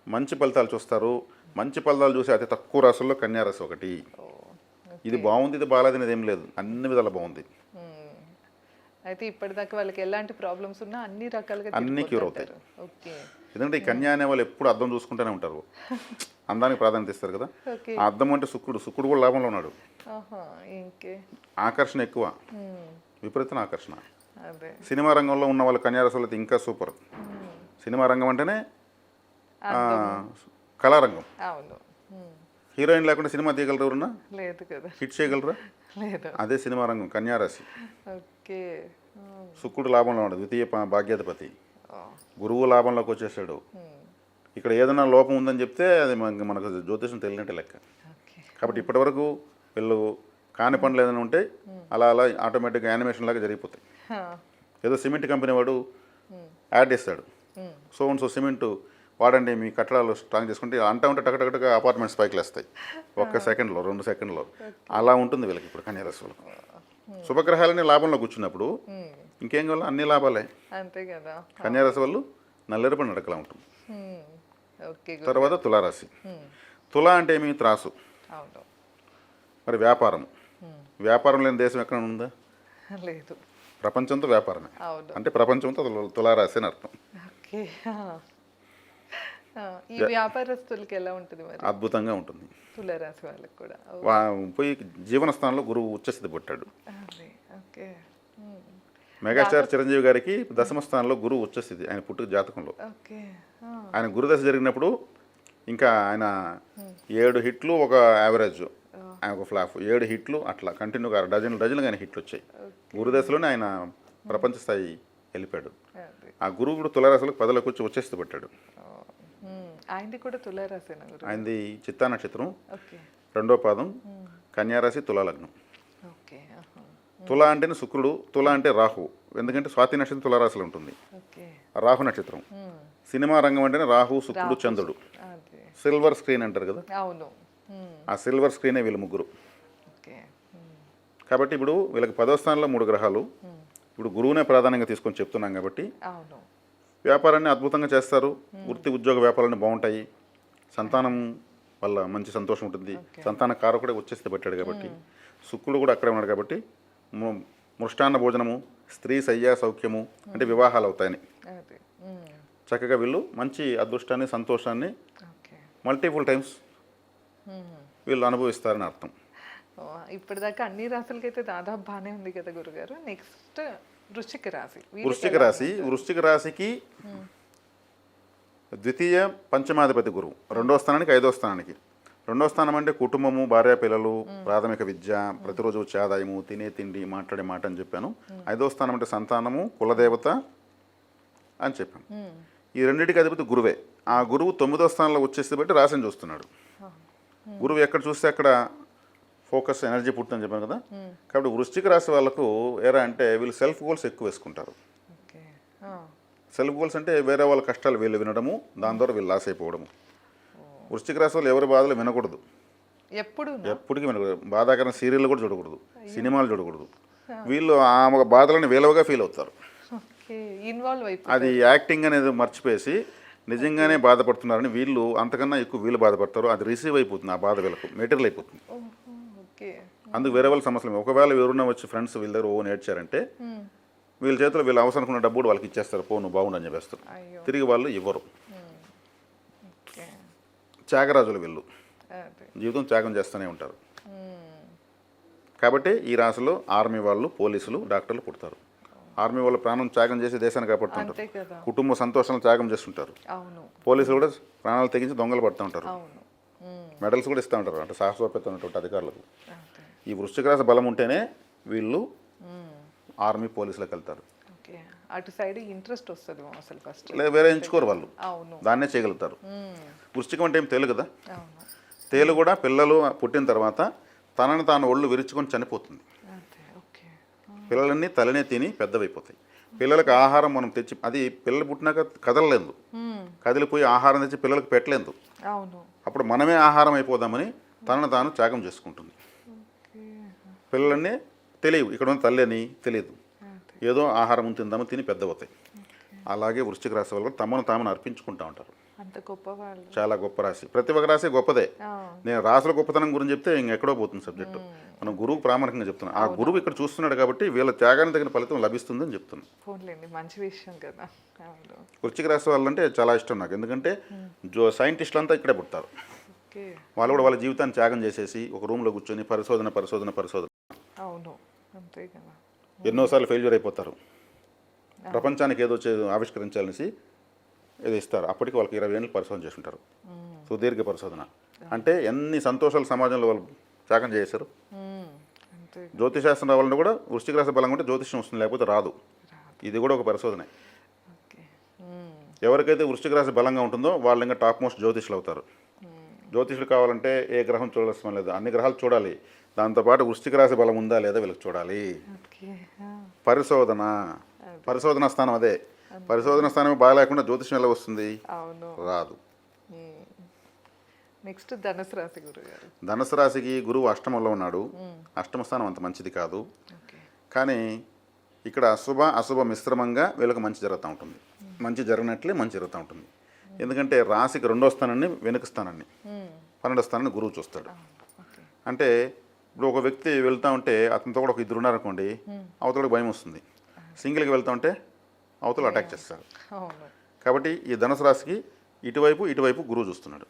మంచి ఫలితాలు చూస్తారు. మంచి ఫలితాలు చూసి అతి తక్కువ రాశుల్లో కన్యారాశి ఒకటి. ఇది బాగుంది, ఇది బాగాలేదు అనేది ఏం లేదు, అన్ని విధాలు బాగుంది. అయితే ఇప్పటిదాకా వాళ్ళకి ఎలాంటి ప్రాబ్లమ్స్ ఉన్నా అన్ని రకాలుగా అన్ని క్యూర్ అవుతాయి. ఓకే. ఎందుకంటే ఈ కన్యా అనే వాళ్ళు ఎప్పుడు అద్దం చూసుకుంటూనే ఉంటారు, అందానికి ప్రాధాన్యత ఇస్తారు కదా. ఓకే. ఆ అద్దం అంటే శుక్రుడు కూడా లాభంలో ఉన్నాడు. ఇంకే ఆకర్షణ ఎక్కువ, విపరీతమైన ఆకర్షణ. అదే సినిమా రంగంలో ఉన్న వాళ్ళు కన్యారాశులు అయితే ఇంకా సూపర్. సినిమా రంగం అంటేనే కళారంగం. అవును. హీరోయిన్ లేకుండా సినిమా తీయగలరు ఎవరన్నా? లేదు కదా. హిట్ చేయగలరా? లేదు. అదే సినిమా రంగం కన్యారాశి. ఓకే. శుక్రుడు లాభంలో ఉన్నాడు, ద్వితీయ భాగ్యాధిపతి. గురువు లాభంలోకి వచ్చేసాడు. ఇక్కడ ఏదైనా లోపం ఉందని చెప్తే అది మనకు జ్యోతిషం తెలియనట్టే లెక్క. కాబట్టి ఇప్పటివరకు వీళ్ళు కాని పనులు ఏదైనా ఉంటే అలా అలా ఆటోమేటిక్గా యానిమేషన్ లాగా జరిగిపోతాయి. ఏదో సిమెంట్ కంపెనీ వాడు యాడ్ చేస్తాడు, సో అండ్ సో సిమెంట్ వాడండి మీ కట్టడాలు స్ట్రాంగ్ చేసుకుంటే అంటా ఉంటే టకటకటగా అపార్ట్మెంట్స్ పైకి లేస్తాయి 1 సెకండ్లో 2 సెకండ్లో. అలా ఉంటుంది వీళ్ళకి ఇప్పుడు కన్యారాశి వాళ్ళకు. శుభగ్రహాలని లాభంలో కూర్చున్నప్పుడు ఇంకేం కావాలి, అన్ని లాభాలే. అంతే కదా. కన్యారాశి వాళ్ళు నల్లెరప నడకలా ఉంటుంది. ఓకే. తర్వాత తులారాశి. తులా అంటే ఏమి? త్రాసు. అవును. మరి వ్యాపారం. వ్యాపారం లేని దేశం ఎక్కడ ఉందా? లేదు. ప్రపంచంతో వ్యాపారమే. అవును. అంటే ప్రపంచంతో తులారాశి అని అర్థం. ఓకే. ఈ వ్యాపారస్తులకి ఎలా ఉంటుంది మరి? అద్భుతంగా ఉంటుంది. తులారాశి వాళ్ళకి కూడా పోయి జీవన స్థానంలో గురువు ఉచ్చస్థితి పుట్టాడు. ఓకే. మెగాస్టార్ చిరంజీవి గారికి దశమ స్థానంలో గురువు ఉచ్చస్థితి ఆయన పుట్టుక జాతకంలో. ఓకే. ఆయన గురుదశ జరిగినప్పుడు ఇంకా ఆయన 7 హిట్లు ఒక యావరేజ్, ఆయన ఒక ఫ్లాప్. 7 హిట్లు అట్లా కంటిన్యూగా డజన్లు కానీ హిట్లు వచ్చాయి. గురుదశలోనే ఆయన ప్రపంచ స్థాయి వెళ్ళిపోయాడు. ఆ గురువు కూడా తులారాశిలో 10లోకి వచ్చి వచ్చేస్తూ పెట్టాడు. ఆయనది కూడా తులారాశినా? ఆయనది చిత్తా నక్షత్రం, ఓకే. 2వ పాదం, కన్యారాశి, తులాలగ్నం. ఓకే. తులా అంటేనే శుక్రుడు, తులా అంటే రాహు. ఎందుకంటే స్వాతి నక్షత్రం తులారాశిలో ఉంటుంది, ఓకే. రాహు నక్షత్రం. సినిమా రంగం అంటేనే రాహు, శుక్రుడు, చంద్రుడు. సిల్వర్ స్క్రీన్ అంటారు కదా, అవును. ఆ సిల్వర్ స్క్రీనే వీళ్ళు ముగ్గురు. ఓకే. కాబట్టి ఇప్పుడు వీళ్ళకి 10వ స్థానంలో 3 గ్రహాలు. ఇప్పుడు గురువునే ప్రాధాన్యంగా తీసుకొని చెప్తున్నాం కాబట్టి అవును. వ్యాపారాన్ని అద్భుతంగా చేస్తారు. వృత్తి ఉద్యోగ వ్యాపారాన్ని బాగుంటాయి. సంతానం వల్ల మంచి సంతోషం ఉంటుంది. సంతాన కారకుడే వచ్చేస్తే పెట్టాడు కాబట్టి, శుక్రుడు కూడా అక్కడే ఉన్నాడు కాబట్టి మృష్టాన్న భోజనము, స్త్రీ శయ్యా సౌఖ్యము అంటే వివాహాలు అవుతాయని చక్కగా వీళ్ళు మంచి అదృష్టాన్ని, సంతోషాన్ని మల్టిపుల్ టైమ్స్ వీళ్ళు అనుభవిస్తారని అర్థం. ఇప్పటిదాకా అన్ని రాశులకైతే దాదాపు బాగానే ఉంది కదా గురుగారు. నెక్స్ట్ వృశ్చిక రాశి. వృశ్చిక రాశికి ద్వితీయ పంచమాధిపతి గురువు. 2వ స్థానానికి 5వ స్థానానికి. 2వ స్థానం అంటే కుటుంబము, భార్య పిల్లలు, ప్రాథమిక విద్య, ప్రతిరోజు వచ్చే ఆదాయము, తినే తిండి, మాట్లాడే మాట అని చెప్పాను. 5వ స్థానం అంటే సంతానము, కులదేవత అని చెప్పాను. ఈ రెండింటికి అధిపతి గురువే. ఆ గురువు 9వ స్థానంలో వచ్చేసి బట్టి రాశిని చూస్తున్నాడు. గురువు ఎక్కడ చూస్తే అక్కడ ఫోకస్, ఎనర్జీ పుట్టిందని చెప్పాను కదా. కాబట్టి వృశ్చిక రాశి వాళ్ళకు ఎలా అంటే వీళ్ళు సెల్ఫ్ గోల్స్ ఎక్కువ వేసుకుంటారు. సెల్ఫ్ గోల్స్ అంటే వేరే వాళ్ళ కష్టాలు వీళ్ళు వినడము, దాని ద్వారా వీళ్ళు లాస్ అయిపోవడము. వృశ్చిక రాశి వాళ్ళు ఎవరి బాధలు వినకూడదు, ఎప్పటికీ వినకూడదు. బాధాకరమైన సీరియల్ కూడా చూడకూడదు, సినిమాలు చూడకూడదు. వీళ్ళు ఆ బాధలను వీలుగా ఫీల్ అవుతారు. అది యాక్టింగ్ అనేది మర్చిపోయి నిజంగానే బాధపడుతున్నారని వీళ్ళు అంతకన్నా ఎక్కువ వీళ్ళు బాధపడతారు. అది రిసీవ్ అయిపోతుంది, ఆ బాధ వీళ్ళకు మెటీరియల్ అయిపోతుంది. అందుకు వేరే వాళ్ళ సమస్యలు. ఒకవేళ ఎవరున్నా వచ్చి ఫ్రెండ్స్ వీళ్ళ దగ్గర నేర్చారంటే వీళ్ళ చేతిలో వీళ్ళు అవసరం డబ్బు కూడా వాళ్ళకి ఇచ్చేస్తారు, పో నువ్వు బాగుండని చెప్పేస్తారు. తిరిగి వాళ్ళు ఇవ్వరు. త్యాగరాజులు వీళ్ళు, జీవితం త్యాగం చేస్తూనే ఉంటారు. కాబట్టి ఈ రాశిలో ఆర్మీ వాళ్ళు, పోలీసులు, డాక్టర్లు పుడతారు. ఆర్మీ వాళ్ళు ప్రాణం త్యాగం చేసి దేశాన్ని కాపాడుతుంటారు, కుటుంబ సంతోషాలను త్యాగం చేస్తుంటారు. పోలీసులు కూడా ప్రాణాలు తెగించి దొంగలు పడుతూ ఉంటారు, మెడల్స్ కూడా ఇస్తూ ఉంటారు, అంటే సాహసోపేత ఉన్నటువంటి అధికారులకు. ఈ వృశ్చిక రాశి బలం ఉంటేనే వీళ్ళు ఆర్మీ, పోలీసులకు వెళ్తారు. అటు సైడ్ ఇంట్రెస్ట్ వస్తుంది అసలు ఫస్ట్, లేదు వేరే ఎంచుకోరు వాళ్ళు, దాన్నే చేయగలుగుతారు. వృశ్చికం అంటే ఏం తేలు కదా. తేలు కూడా పిల్లలు పుట్టిన తర్వాత తనని తాను ఒళ్ళు విరుచుకొని చనిపోతుంది. పిల్లలన్నీ తలనే తిని పెద్దవైపోతాయి. పిల్లలకు ఆహారం మనం తెచ్చి, అది పిల్లలు పుట్టినాక కదలలేదు, కదిలిపోయి ఆహారం తెచ్చి పిల్లలకు పెట్టలేదు. అవును. అప్పుడు మనమే ఆహారం అయిపోదామని తనను తాను త్యాగం చేసుకుంటుంది. పిల్లలన్నీ తెలియవు ఇక్కడ ఉన్న తల్లి అని తెలియదు, ఏదో ఆహారం తిందామని తిని పెద్దవుతాయి. అలాగే వృశ్చిక రాశి వాళ్ళు తమను తామను అర్పించుకుంటూ ఉంటారు. అంత గొప్ప వాళ్ళు. చాలా గొప్ప రాశి, ప్రతి ఒక్క రాశి గొప్పదే. నేను రాశుల గొప్పతనం గురించి చెప్తే ఇంకెక్కడో పోతుంది సబ్జెక్టు. మనం గురువు ప్రామాణికంగా చెప్తున్నాం, ఆ గురువు ఇక్కడ చూస్తున్నాడు కాబట్టి వీళ్ళ త్యాగానికి తగిన ఫలితం లభిస్తుందని చెప్తున్నాను. ఫోన్లేండి, మంచి విషయం కదా. వృశ్చిక రాశి వాళ్ళంటే చాలా ఇష్టం నాకు, ఎందుకంటే సైంటిస్టులు అంతా ఇక్కడే పుడతారు. వాళ్ళు కూడా వాళ్ళ జీవితాన్ని త్యాగం చేసేసి ఒక రూమ్లో కూర్చొని పరిశోధన. అవును, అంతే కదా. ఎన్నోసార్లు ఫెయిల్యూర్ అయిపోతారు. ప్రపంచానికి ఏదో ఆవిష్కరించాలనేసి ఏదో ఇస్తారు, అప్పటికి వాళ్ళకి 20 ఏళ్ళు పరిశోధన చేసి ఉంటారు. సుదీర్ఘ పరిశోధన అంటే ఎన్ని సంతోషాలు సమాజంలో వాళ్ళు త్యాగం చేశారు. జ్యోతిశాస్త్రం రావాలంటే కూడా వృశ్చిక రాశి బలంగా ఉంటే జ్యోతిష్యం వస్తుంది, లేకపోతే రాదు. ఇది కూడా ఒక పరిశోధనే. ఎవరికైతే వృశ్చిక రాశి బలంగా ఉంటుందో వాళ్ళు ఇంకా టాప్ మోస్ట్ జ్యోతిష్యులు అవుతారు. జ్యోతిష్యులు కావాలంటే ఏ గ్రహం చూడాల్సిన లేదు, అన్ని గ్రహాలు చూడాలి. దాంతోపాటు వృశ్చిక రాశి బలం ఉందా లేదా వీళ్ళకి చూడాలి. పరిశోధన స్థానం అదే. పరిశోధన స్థానం బాగా లేకుండా జ్యోతిష్యం ఎలా వస్తుంది? రాదు. నెక్స్ట్ ధనుసు రాశి గురుగారు. ధనుసు రాశికి గురువు అష్టమంలో ఉన్నాడు. అష్టమ స్థానం అంత మంచిది కాదు, కానీ ఇక్కడ అశుభ మిశ్రమంగా వీళ్ళకి మంచి జరుగుతూ ఉంటుంది. మంచి జరిగినట్లే మంచి జరుగుతూ ఉంటుంది. ఎందుకంటే రాశికి 2వ స్థానాన్ని వెనుక స్థానాన్ని 12వ స్థానాన్ని గురువు చూస్తాడు. అంటే ఇప్పుడు ఒక వ్యక్తి వెళ్తూ ఉంటే అతనితో కూడా ఒక 2 ఉన్నారనుకోండి, అవతలకి భయం వస్తుంది. సింగిల్గా వెళ్తూ ఉంటే అవతల అటాక్ చేస్తారు. కాబట్టి ఈ ధనుసు రాశికి ఇటువైపు గురువు చూస్తున్నాడు.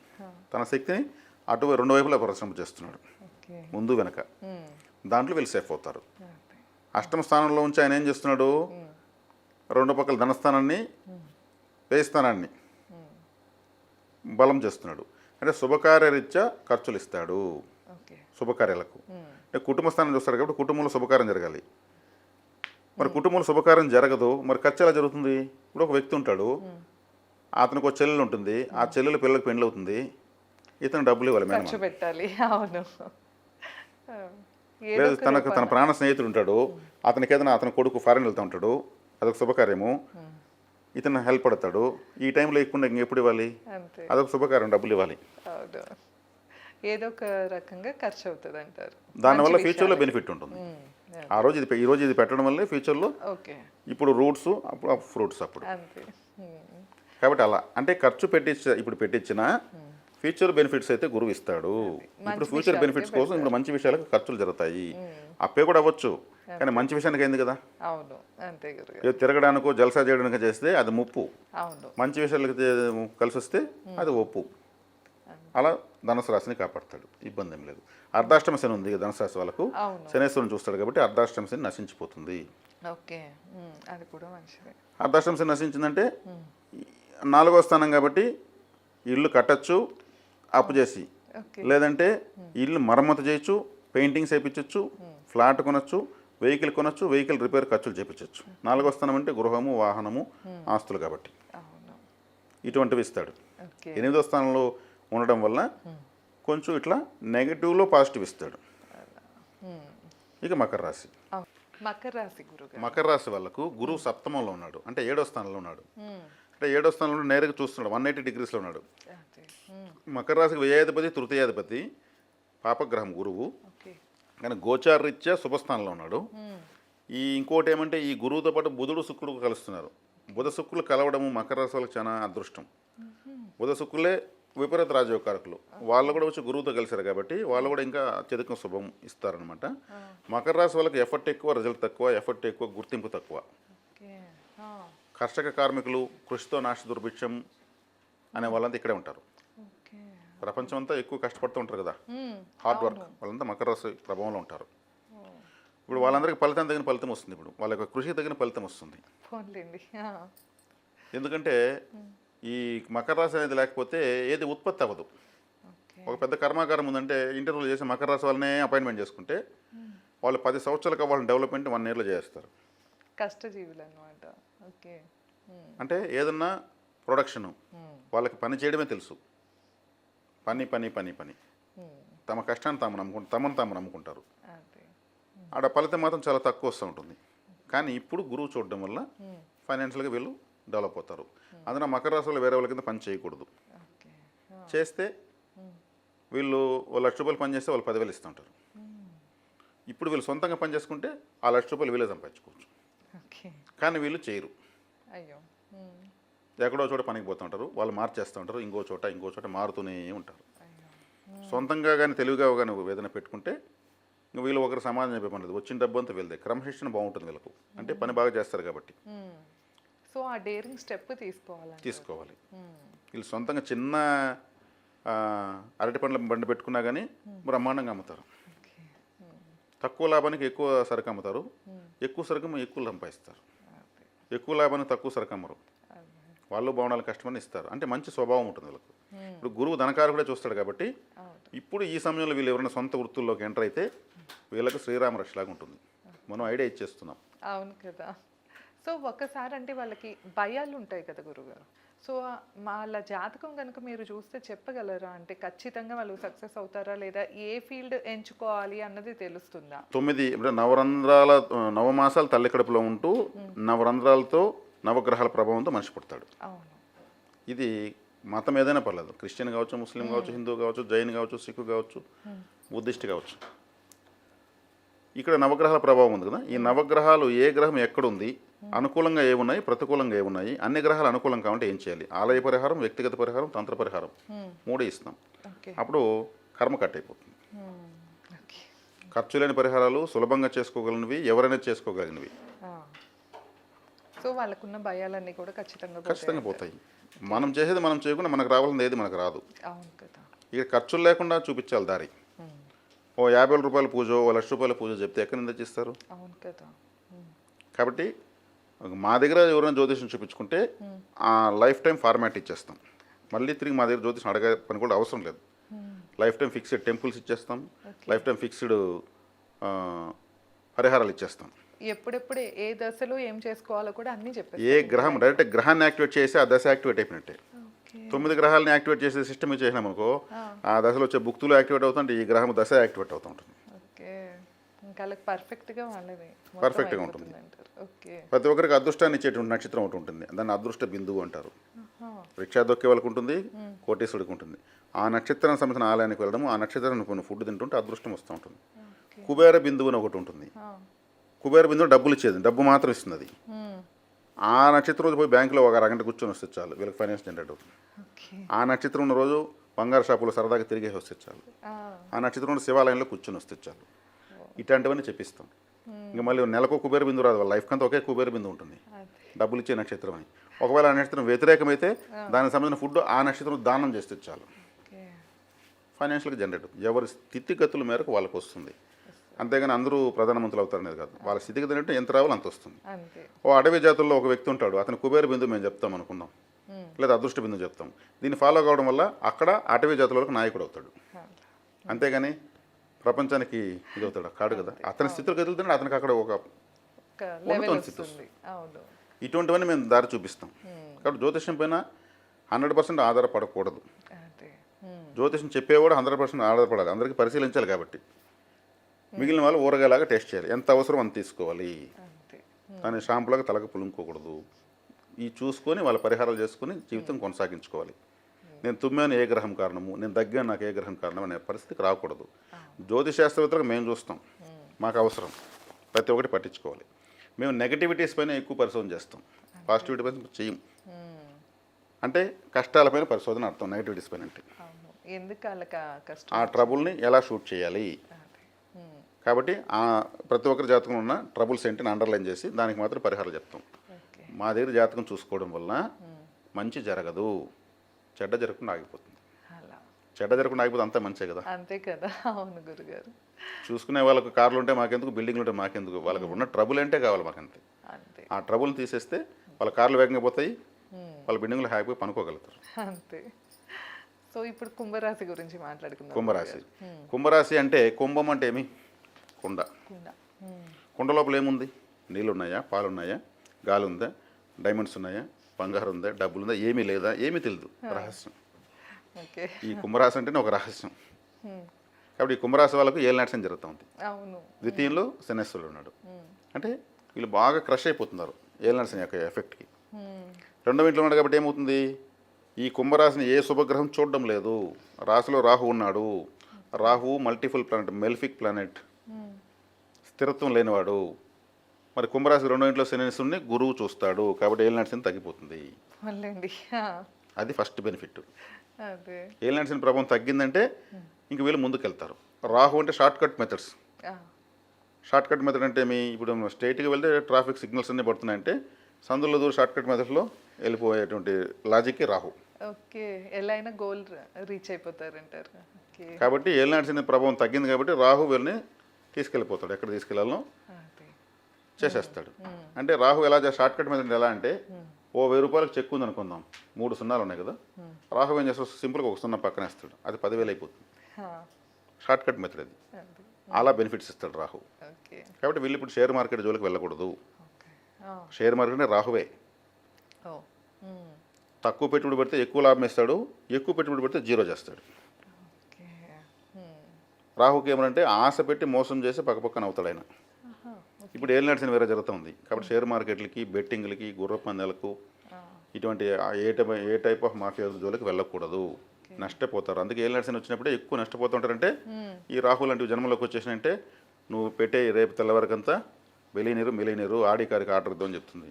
తన శక్తిని 2 వైపులా పరిశ్రమ చేస్తున్నాడు, ముందు వెనక. దాంట్లో వీళ్ళు సేఫ్ అవుతారు. అష్టమ స్థానంలో ఉంచి ఆయన ఏం చేస్తున్నాడు? 2 పక్కల ధనస్థానాన్ని వ్యయస్థానాన్ని బలం చేస్తున్నాడు. అంటే శుభకార్యరీత్యా ఖర్చులు ఇస్తాడు. శుభకార్యాలకు అంటే కుటుంబ స్థానం చూస్తాడు కాబట్టి కుటుంబంలో శుభకార్యం జరగాలి. మరి కుటుంబంలో శుభకార్యం జరగదు, మరి ఖర్చు ఎలా జరుగుతుంది? ఇప్పుడు ఒక వ్యక్తి ఉంటాడు, అతనికి ఒక చెల్లెలు ఉంటుంది, ఆ చెల్లెలు పిల్లలకు పెండ్లి అవుతుంది, ఇతను డబ్బులు ఇవ్వాలి, లేదు తన ప్రాణ స్నేహితుడు ఉంటాడు, అతనికి ఏదైనా అతని కొడుకు ఫారెన్ వెళ్తూ ఉంటాడు, అదొక శుభకార్యము, ఇతను హెల్ప్ పడతాడు. ఈ టైంలో ఇవ్వకుండా ఇంకెప్పుడు ఇవ్వాలి? అదొక శుభకార్యం, డబ్బులు ఇవ్వాలి. ఏదో ఒక రకంగా ఖర్చు అవుతుంది అంటారు. దానివల్ల ఫ్యూచర్లో బెనిఫిట్ ఉంటుంది. ఈ రోజు ఇది పెట్టడం వల్లే ఫ్యూచర్లో ఇప్పుడు రూట్స్ అప్పుడు ఫ్రూట్స్ అప్పుడు. కాబట్టి అలా అంటే ఖర్చు పెట్టించిన ఫ్యూచర్ బెనిఫిట్స్ అయితే గురువు ఇస్తాడు. ఇప్పుడు ఫ్యూచర్ బెనిఫిట్స్ కోసం ఇప్పుడు మంచి విషయాలకు ఖర్చులు జరుగుతాయి. అప్పే కూడా అవ్వచ్చు, కానీ మంచి విషయానికి అయింది కదా. తిరగడానికో జల్సా చేయడానికో చేస్తే అది ముప్పు, మంచి విషయాలకు కలిసి వస్తే అది ఒప్పు. అలా ధనుసు రాశిని కాపాడతాడు, ఇబ్బంది ఏం లేదు. అర్ధాష్టమ శని ఉంది ధనుసు రాశి వాళ్ళకు, శనేశ్వరుని చూస్తాడు కాబట్టి అర్ధాష్టమ శని నశించిపోతుంది. అర్ధాష్టమ శని నశించిందంటే 4వ స్థానం కాబట్టి ఇల్లు కట్టచ్చు అప్పు చేసి, లేదంటే ఇల్లు మరమ్మతు చేయొచ్చు, పెయింటింగ్స్ వేయించవచ్చు, ఫ్లాట్ కొనొచ్చు, వెహికల్ కొనొచ్చు, వెహికల్ రిపేర్ ఖర్చులు చేయించవచ్చు. 4వ స్థానం అంటే గృహము, వాహనము, ఆస్తులు కాబట్టి ఇటువంటివి ఇస్తాడు. 8వ స్థానంలో ఉండడం వల్ల కొంచెం ఇట్లా నెగిటివ్లో పాజిటివ్ ఇస్తాడు. ఇక మకర రాశి. మకర రాశి వాళ్ళకు గురువు సప్తమంలో ఉన్నాడు, అంటే 7వ స్థానంలో ఉన్నాడు. అంటే 7వ స్థానంలో నేరుగా చూస్తున్నాడు, 180 డిగ్రీస్లో ఉన్నాడు. మకర రాశికి వ్యయాధిపతి, తృతీయాధిపతి పాపగ్రహం గురువు, కానీ గోచారరీత్యా శుభస్థానంలో ఉన్నాడు. ఇంకోటి ఏమంటే ఈ గురువుతో పాటు బుధుడు శుక్రుడు కలుస్తున్నారు. బుధ శుక్రులు కలవడము మకర రాశి వాళ్ళకి చాలా అదృష్టం. బుధ శుక్రులే విపరీత రాజయోగకారకులు, వాళ్ళు కూడా వచ్చి గురువుతో కలిశారు కాబట్టి వాళ్ళు కూడా ఇంకా అత్యధికం శుభం ఇస్తారనమాట. మకర రాశి వాళ్ళకి ఎఫర్ట్ ఎక్కువ, రిజల్ట్ తక్కువ, ఎఫర్ట్ ఎక్కువ, గుర్తింపు తక్కువ. కర్షక కార్మికులు, కృషితో నాశ దుర్భిక్షం అనే వాళ్ళంతా ఇక్కడే ఉంటారు. ప్రపంచం అంతా ఎక్కువ కష్టపడుతూ ఉంటారు కదా, హార్డ్ వర్క్, వాళ్ళంతా మకర రాశి ప్రభావంలో ఉంటారు. ఇప్పుడు వాళ్ళందరికీ తగిన ఫలితం వస్తుంది. ఇప్పుడు వాళ్ళ యొక్క కృషికి తగిన ఫలితం వస్తుంది. ఎందుకంటే ఈ మకర రాశి అనేది లేకపోతే ఏది ఉత్పత్తి అవ్వదు. ఒక పెద్ద కర్మాగారం ఉందంటే ఇంటర్వ్యూలు చేసి మకర రాశి వాళ్ళనే అపాయింట్మెంట్ చేసుకుంటే వాళ్ళు 10 సంవత్సరాలకు వాళ్ళని డెవలప్మెంట్ 1 yearలో చేస్తారు. కష్టజీవులు అన్నమాట. అంటే ఏదన్నా ప్రొడక్షన్ వాళ్ళకి పని చేయడమే తెలుసు. పని తమ కష్టాన్ని తమను తాము నమ్ముకుంటారు. ఆడ ఫలితం మాత్రం చాలా తక్కువ వస్తూ ఉంటుంది. కానీ ఇప్పుడు గురువు చూడడం వల్ల ఫైనాన్షియల్గా వీళ్ళు డెవలప్ అవుతారు. అందులో మకర రాశిలో వేరే వాళ్ళ కింద పని చేయకూడదు. ఓకే. చేస్తే వీళ్ళు ₹1,00,000 పని చేస్తే వాళ్ళు 10,000 ఇస్తుంటారు. ఇప్పుడు వీళ్ళు సొంతంగా పని చేసుకుంటే ఆ ₹1,00,000 వీళ్ళే సంపాదించుకోవచ్చు. ఓకే. కానీ వీళ్ళు చేయరు. అయ్యో. ఎక్కడో చోట పనికి పోతుంటారు, వాళ్ళు మార్చేస్తూ ఉంటారు, ఇంకో చోట మారుతూనే ఉంటారు. అయ్యో. సొంతంగా కానీ తెలివిగా కానీ ఏదైనా పెట్టుకుంటే ఇంక వీళ్ళు ఒకరు సమాధానం చెప్పే పని లేదు. వచ్చిన డబ్బు అంతా వీళ్ళదే. క్రమశిక్షణ బాగుంటుంది వీళ్ళకు, అంటే పని బాగా చేస్తారు కాబట్టి. సో ఆ డేరింగ్ స్టెప్ తీసుకోవాలి. వీళ్ళు సొంతంగా చిన్న అరటి పండ్ల బండి పెట్టుకున్నా కానీ బ్రహ్మాండంగా అమ్ముతారు. తక్కువ లాభానికి ఎక్కువ సరుకు అమ్ముతారు, ఎక్కువ సరుకు ఎక్కువ సంపాదిస్తారు. ఎక్కువ లాభానికి తక్కువ సరుకు అమ్మరు, వాళ్ళు బాగుండాలని కష్టమని ఇస్తారు. అంటే మంచి స్వభావం ఉంటుంది వీళ్ళకు. ఇప్పుడు గురువు ధనకారు కూడా చూస్తాడు కాబట్టి ఇప్పుడు ఈ సమయంలో వీళ్ళు ఎవరైనా సొంత వృత్తుల్లోకి ఎంటర్ అయితే వీళ్ళకు శ్రీరామ రక్షలాగా ఉంటుంది. మనం ఐడియా ఇచ్చేస్తున్నాం. అవును కదా. సో ఒక్కసారి అంటే వాళ్ళకి భయాలు ఉంటాయి కదా గురుగారు. సో వాళ్ళ జాతకం కనుక మీరు చూస్తే చెప్పగలరా, అంటే ఖచ్చితంగా వాళ్ళు సక్సెస్ అవుతారా లేదా, ఏ ఫీల్డ్ ఎంచుకోవాలి అన్నది తెలుస్తుందా? 9 అంటే నవమాసాలు తల్లి కడుపులో ఉంటూ నవరంధ్రాలతో నవగ్రహాల ప్రభావంతో మనిషి పుడతాడు. అవును. ఇది మతం ఏదైనా పర్లేదు, క్రిస్టియన్ కావచ్చు, ముస్లిం కావచ్చు, హిందూ కావచ్చు, జైన్ కావచ్చు, సిక్కు కావచ్చు, బుద్ధిస్ట్ కావచ్చు. ఇక్కడ నవగ్రహాల ప్రభావం ఉంది కదా. ఈ నవగ్రహాలు ఏ గ్రహం ఎక్కడుంది, అనుకూలంగా ఏమున్నాయి, ప్రతికూలంగా ఏమున్నాయి, అన్ని గ్రహాలు అనుకూలం కావాలంటే ఏం చేయాలి? ఆలయ పరిహారం, వ్యక్తిగత పరిహారం, తంత్ర పరిహారం 3 ఇస్తాం. అప్పుడు కర్మ కట్ అయిపోతుంది. ఖర్చు లేని పరిహారాలు సులభంగా చేసుకోగలిగినవి, ఎవరైనా చేసుకోగలిగినవి. సో వాళ్ళకున్న భయాలన్నీ కూడా ఖచ్చితంగా పోతాయి. మనం చేసేది మనం చేయకుండా మనకు రావాల్సింది ఏది మనకు రాదు. అవును కదా. ఇక ఖర్చులు లేకుండా చూపించాలి దారి. ఓ ₹50 పూజ, ఓ ₹1,00,000 పూజ చెప్తే ఎక్కడి నుంచి తెచ్చిస్తారు? అవును కదా. కాబట్టి మా దగ్గర ఎవరైనా జ్యోతిషం చూపించుకుంటే ఆ లైఫ్ టైం ఫార్మాట్ ఇచ్చేస్తాం. మళ్ళీ తిరిగి మా దగ్గర జ్యోతిషం అడగే పని కూడా అవసరం లేదు. లైఫ్ టైం ఫిక్స్డ్ టెంపుల్స్ ఇచ్చేస్తాం, లైఫ్ టైం ఫిక్స్డ్ పరిహారాలు ఇచ్చేస్తాం. ఎప్పుడెప్పుడు ఏ దశలో ఏం చేసుకోవాలో కూడా అన్నీ చెప్పేసి ఏ గ్రహం డైరెక్ట్ గ్రహాన్ని యాక్టివేట్ చేసి ఆ దశ యాక్టివేట్ అయిపోయినట్టే. 9 గ్రహాలను యాక్టివేట్ చేసే సిస్టమ్ చేసినాం అనుకో, ఆ దశలో వచ్చే భుక్తులు యాక్టివేట్ అవుతుంటే ఈ గ్రహం దశ యాక్టివేట్ అవుతూ ఉంటుంది. ఓకే. ఇంకా పర్ఫెక్ట్గా పర్ఫెక్ట్గా ఉంటుంది. ప్రతి ఒక్కరికి అదృష్టాన్ని ఇచ్చేటువంటి నక్షత్రం ఒకటి ఉంటుంది, దాన్ని అదృష్ట బిందువు అంటారు. రిక్షా దొక్కే వాళ్ళకు ఉంటుంది, కోటేశ్వరుడికి ఉంటుంది. ఆ నక్షత్రానికి సంబంధించిన ఆలయానికి వెళ్ళడం, ఆ నక్షత్రాన్ని కొన్ని ఫుడ్ తింటుంటే అదృష్టం వస్తూ ఉంటుంది. కుబేర బిందువు అని ఒకటి ఉంటుంది. కుబేర బిందువు డబ్బులు ఇచ్చేది, డబ్బు మాత్రం ఇస్తుంది అది. ఆ నక్షత్రం రోజు పోయి బ్యాంకులో ఒక అరగంట కూర్చొని వస్తే చాలు, వీళ్ళకి ఫైనాన్స్ జనరేట్ అవుతుంది. ఆ నక్షత్రం ఉన్న రోజు బంగారు షాపులో సరదాగా తిరిగేసి వస్తే చాలు. ఆ నక్షత్రం ఉన్న శివాలయంలో కూర్చొని వస్తే చాలు. ఇట్లాంటివన్నీ చెప్పిస్తాం. ఇంకా మళ్ళీ నెలకు కుబేర బిందు రాదు, వాళ్ళ లైఫ్ అంతా ఒకే కుబేర బిందు ఉంటుంది, డబ్బులు ఇచ్చే నక్షత్రం అని. ఒకవేళ ఆ నక్షత్రం వ్యతిరేకమైతే దానికి సంబంధించిన ఫుడ్ ఆ నక్షత్రం దానం చేస్తే చాలు, ఫైనాన్షియల్గా జనరేట్ అవుతుంది. ఎవరి స్థితిగతుల మేరకు వాళ్ళకి వస్తుంది. అంతేగాని అందరూ ప్రధానమంత్రులు అవుతారనేది కాదు. వాళ్ళ స్థితిగతి అంటే ఎంత రావాలో అంత వస్తుంది. ఓ అడవి జాతుల్లో ఒక వ్యక్తి ఉంటాడు, అతను కుబేర బిందు మేము చెప్తాం అనుకుందాం, లేదా అదృష్ట బిందు చెప్తాం. దీన్ని ఫాలో కావడం వల్ల అక్కడ అటవీ జాతులకు నాయకుడు అవుతాడు. అంతేగాని ప్రపంచానికి ఇది అవుతాడు కాడు కదా. అతని స్థితిలోకి ఎదుగుతుంటే అతనికి అక్కడ ఒక ఉన్నతమైన స్థితి వస్తుంది. ఇటువంటివన్నీ మేము దారి చూపిస్తాం. కాబట్టి జ్యోతిష్యం పైన 100% ఆధారపడకూడదు. జ్యోతిష్యం చెప్పేవాడు 100% ఆధారపడాలి, అందరికీ పరిశీలించాలి. కాబట్టి మిగిలిన వాళ్ళు ఊరగాయలాగా టేస్ట్ చేయాలి, ఎంత అవసరం అంత తీసుకోవాలి. కానీ షాంపులాగా తలకు పులుముకోకూడదు. ఈ చూసుకొని వాళ్ళ పరిహారాలు చేసుకొని జీవితం కొనసాగించుకోవాలి. నేను తుమ్మాను ఏ గ్రహం కారణము, నేను దగ్గాను నాకు ఏ గ్రహం కారణం అనే పరిస్థితికి రాకూడదు. జ్యోతిశాస్త్రవేత్తలకు మేము చూస్తాం, మాకు అవసరం, ప్రతి ఒక్కటి పట్టించుకోవాలి. మేము నెగటివిటీస్ పైన ఎక్కువ పరిశోధన చేస్తాం, పాజిటివిటీ పైన చెయ్యం. అంటే కష్టాలపైన పరిశోధన అర్థం నెగటివిటీస్ పైన. అంటే ఆ ట్రబుల్ని ఎలా షూట్ చేయాలి. కాబట్టి ప్రతి ఒక్కరి జాతకంలో ఉన్న ట్రబుల్స్ ఏంటిని అండర్లైన్ చేసి దానికి మాత్రం పరిహారాలు చెప్తాం. మా దగ్గర జాతకం చూసుకోవడం వలన మంచి జరగదు, చెడ్డ జరగకుండా ఆగిపోతుంది. చెడ్డ జరగకుండా ఆగిపోతే అంతా మంచే కదా. అంతే కదా. అవును గురుగారు. చూసుకునే వాళ్ళకి కార్లు ఉంటే మాకెందుకు, బిల్డింగ్లు ఉంటే మాకెందుకు, వాళ్ళకి ఉన్న ట్రబుల్ అంటే కావాలి మాకంతే. ఆ ట్రబుల్ని తీసేస్తే వాళ్ళ కార్లు వేగంగా పోతాయి, వాళ్ళ బిల్డింగ్లు హ్యాపీగా పనుకోగలుగుతారు. అంతే. సో ఇప్పుడు కుంభరాశి గురించి మాట్లాడుకుందాం. కుంభరాశి అంటే కుంభం అంటే ఏమి? కుండ. కుండ లోపల ఏముంది? నీళ్ళు ఉన్నాయా, పాలు ఉన్నాయా, గాలి ఉందా, డైమండ్స్ ఉన్నాయా, బంగారం ఉందా, డబ్బులు ఉందా, ఏమీ లేదా, ఏమీ తెలియదు. రహస్యం. ఈ కుంభరాశి అంటేనే ఒక రహస్యం. కాబట్టి ఈ కుంభరాశి వాళ్ళకు ఏలినాటి శని జరుగుతూ ఉంది. ద్వితీయంలో శనేశ్వరుడు ఉన్నాడు. అంటే వీళ్ళు బాగా క్రష్ అయిపోతున్నారు ఏలినాటి శని యొక్క ఎఫెక్ట్కి. రెండవ ఇంట్లో ఉన్నాడు కాబట్టి ఏమవుతుంది, ఈ కుంభరాశిని ఏ శుభగ్రహం చూడడం లేదు. రాశిలో రాహు ఉన్నాడు. రాహు మల్టిపుల్ ప్లానెట్, మెల్ఫిక్ ప్లానెట్, స్థిరత్వం లేనివాడు. మరి కుంభరాశి రెండో ఇంట్లో శనిని గురువు చూస్తాడు కాబట్టి ఏలినాటి శని తగ్గిపోతుంది. మళ్ళీ అది ఫస్ట్ బెనిఫిట్. అదే ఏలినాటి శని ప్రభావం తగ్గిందంటే ఇంక వీళ్ళు ముందుకు వెళ్తారు. రాహు అంటే short cut methods. Short cut method అంటే ఇప్పుడు స్ట్రైట్గా వెళ్తే ట్రాఫిక్ సిగ్నల్స్ అన్నీ పడుతున్నాయంటే సందులో దూరం షార్ట్ కట్ మెథడ్లో వెళ్ళిపోయేటువంటి లాజిక్కి రాహు. ఓకే, ఎలా అయినా గోల్ రీచ్ అయిపోతారంటారు. ఓకే, కాబట్టి ఏలినాటి శని ప్రభావం తగ్గింది కాబట్టి రాహు వీళ్ళని తీసుకెళ్ళిపోతాడు. ఎక్కడ తీసుకెళ్ళాలో చేసేస్తాడు. అంటే రాహు ఎలా షార్ట్ కట్ మెథడ్ ఎలా అంటే ఓ 1000 రూపాయలకు చెక్ ఉంది అనుకుందాం, 3 సున్నాలు ఉన్నాయి కదా, రాహు ఏం చేస్తాడు, సింపుల్గా ఒక సున్నా పక్కన వేస్తాడు, అది 10,000 అయిపోతుంది. షార్ట్ కట్ మెథడ్ అది. అలా బెనిఫిట్స్ ఇస్తాడు రాహు. కాబట్టి వీళ్ళు ఇప్పుడు షేర్ మార్కెట్ జోలికి వెళ్ళకూడదు. షేర్ మార్కెట్ రాహువే. తక్కువ పెట్టుబడి పెడితే ఎక్కువ లాభం ఇస్తాడు, ఎక్కువ పెట్టుబడి పెడితే జీరో చేస్తాడు. రాహుకి ఏమంటే ఆశ పెట్టి మోసం చేసి పక్కపక్కన అవుతాడు ఆయన. ఇప్పుడు ఏలినాటి శని వేరే జరుగుతుంది కాబట్టి షేర్ మార్కెట్లకి, బెట్టింగ్లకి, గుర్ర పందాలకు, ఇటువంటి ఏ టైప్ ఆఫ్ మాఫియా జోలికి వెళ్ళకూడదు, నష్టపోతారు. అందుకే ఏలినాటి శని వచ్చినప్పుడే ఎక్కువ నష్టపోతుంటారంటే ఈ రాహు లాంటివి జన్మలోకి వచ్చేసినంటే నువ్వు పెట్టే రేపు తెల్లవారికంతా వెలినీరు మిలినీరు ఆడికారికి ఆర్డర్ ఇద్దాం అని చెప్తుంది.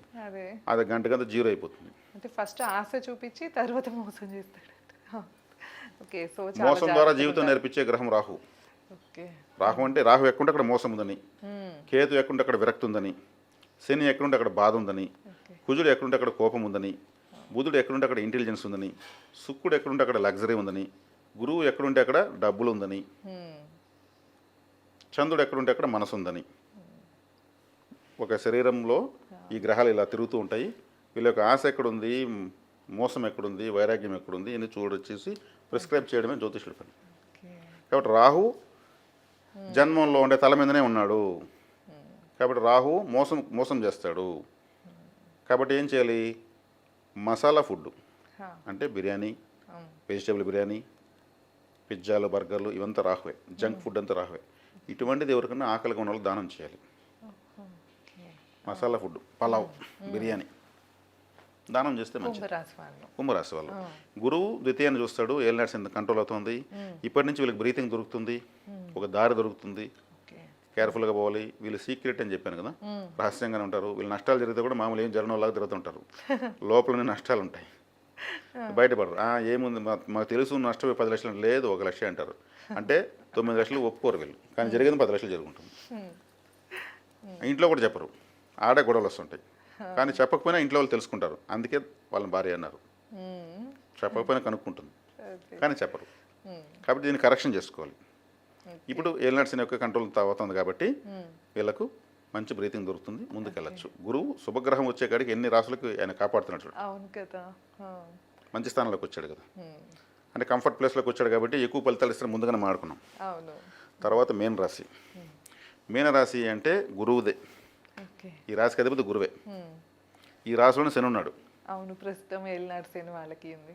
అది గంటకంతా జీరో అయిపోతుంది. అంటే ఫస్ట్ ఆశ చూపించి తర్వాత మోసం చేస్తాడు. ఓకే, సో మోసం ద్వారా జీవితం నేర్పించే గ్రహం రాహు. రాహు అంటే రాహు ఎక్కడుంటే అక్కడ మోసం ఉందని, కేతు ఎక్కడుంటే అక్కడ విరక్తి ఉందని, శని ఎక్కడుంటే అక్కడ బాధ ఉందని, కుజుడు ఎక్కడుంటే అక్కడ కోపం ఉందని, బుధుడు ఎక్కడుంటే అక్కడ ఇంటెలిజెన్స్ ఉందని, శుక్రుడు ఎక్కడుంటే అక్కడ లగ్జరీ ఉందని, గురువు ఎక్కడుంటే అక్కడ డబ్బులు ఉందని, చంద్రుడు ఎక్కడుంటే అక్కడ మనసు ఉందని. ఒక శరీరంలో ఈ గ్రహాలు ఇలా తిరుగుతూ ఉంటాయి. వీళ్ళ యొక్క ఆశ ఎక్కడుంది, మోసం ఎక్కడుంది, వైరాగ్యం ఎక్కడుంది అని చూడొచ్చేసి ప్రిస్క్రైబ్ చేయడమే జ్యోతిషుడి పని. కాబట్టి రాహు జన్మంలో ఉండే తల మీదనే ఉన్నాడు కాబట్టి రాహు మోసం చేస్తాడు. కాబట్టి ఏం చేయాలి, మసాలా ఫుడ్ అంటే బిర్యానీ, వెజిటేబుల్ బిర్యానీ, పిజ్జాలు, బర్గర్లు ఇవంతా రాహువే. జంక్ ఫుడ్ అంతా రాహువే. ఇటువంటిది ఎవరికన్నా ఆకలిగా ఉన్న వాళ్ళు దానం చేయాలి. మసాలా ఫుడ్, పలావ్, బిర్యానీ దానం చేస్తే మంచిది. కుంభరాశి వాళ్ళు గురువు ద్వితీయాన్ని చూస్తాడు. ఏలినాటి శని కంట్రోల్ అవుతుంది. ఇప్పటి నుంచి వీళ్ళకి బ్రీతింగ్ దొరుకుతుంది, ఒక దారి దొరుకుతుంది. కేర్ఫుల్గా పోవాలి. వీళ్ళు సీక్రెట్ అని చెప్పాను కదా, రహస్యంగానే ఉంటారు. వీళ్ళు నష్టాలు జరిగితే కూడా మామూలు ఏం జరగడంలాగా తిరుగుతుంటారు. లోపలనే నష్టాలు ఉంటాయి, బయటపడరు. ఏముంది మాకు తెలుసు నష్టం 10 లక్షలు, లేదు 1 లక్ష అంటారు. అంటే 9 లక్షలు ఒప్పుకోరు వీళ్ళు, కానీ జరిగేది 10 లక్షలు జరుగుతుంది. ఇంట్లో కూడా చెప్పరు, ఆడే గొడవలు వస్తుంటాయి. కానీ చెప్పకపోయినా ఇంట్లో వాళ్ళు తెలుసుకుంటారు. అందుకే వాళ్ళని భార్య అన్నారు. చెప్పకపోయినా కనుక్కుంటుంది కానీ చెప్పరు. కాబట్టి దీన్ని కరెక్షన్ చేసుకోవాలి. ఇప్పుడు ఏలినాటి శని యొక్క కంట్రోల్ అవుతుంది కాబట్టి వీళ్ళకు మంచి బ్రీతింగ్ దొరుకుతుంది, ముందుకు వెళ్ళచ్చు. గురువు శుభగ్రహం వచ్చే కాడికి ఎన్ని రాసులకు ఆయన కాపాడుతున్నాడు. మంచి స్థానంలోకి వచ్చాడు కదా, అంటే కంఫర్ట్ ప్లేస్లోకి వచ్చాడు కాబట్టి ఎక్కువ ఫలితాలు ఇస్తాను ముందుగానే మాడుకున్నాం. తర్వాత మీన రాశి. మీన రాశి అంటే గురువుదే. ఈ రాశికి అధిపతి గురువే. ఈ రాశిలోనే శని ఉన్నాడు. అవును, ప్రస్తుతం ఏలినాటి శని వాళ్ళకి ఉంది.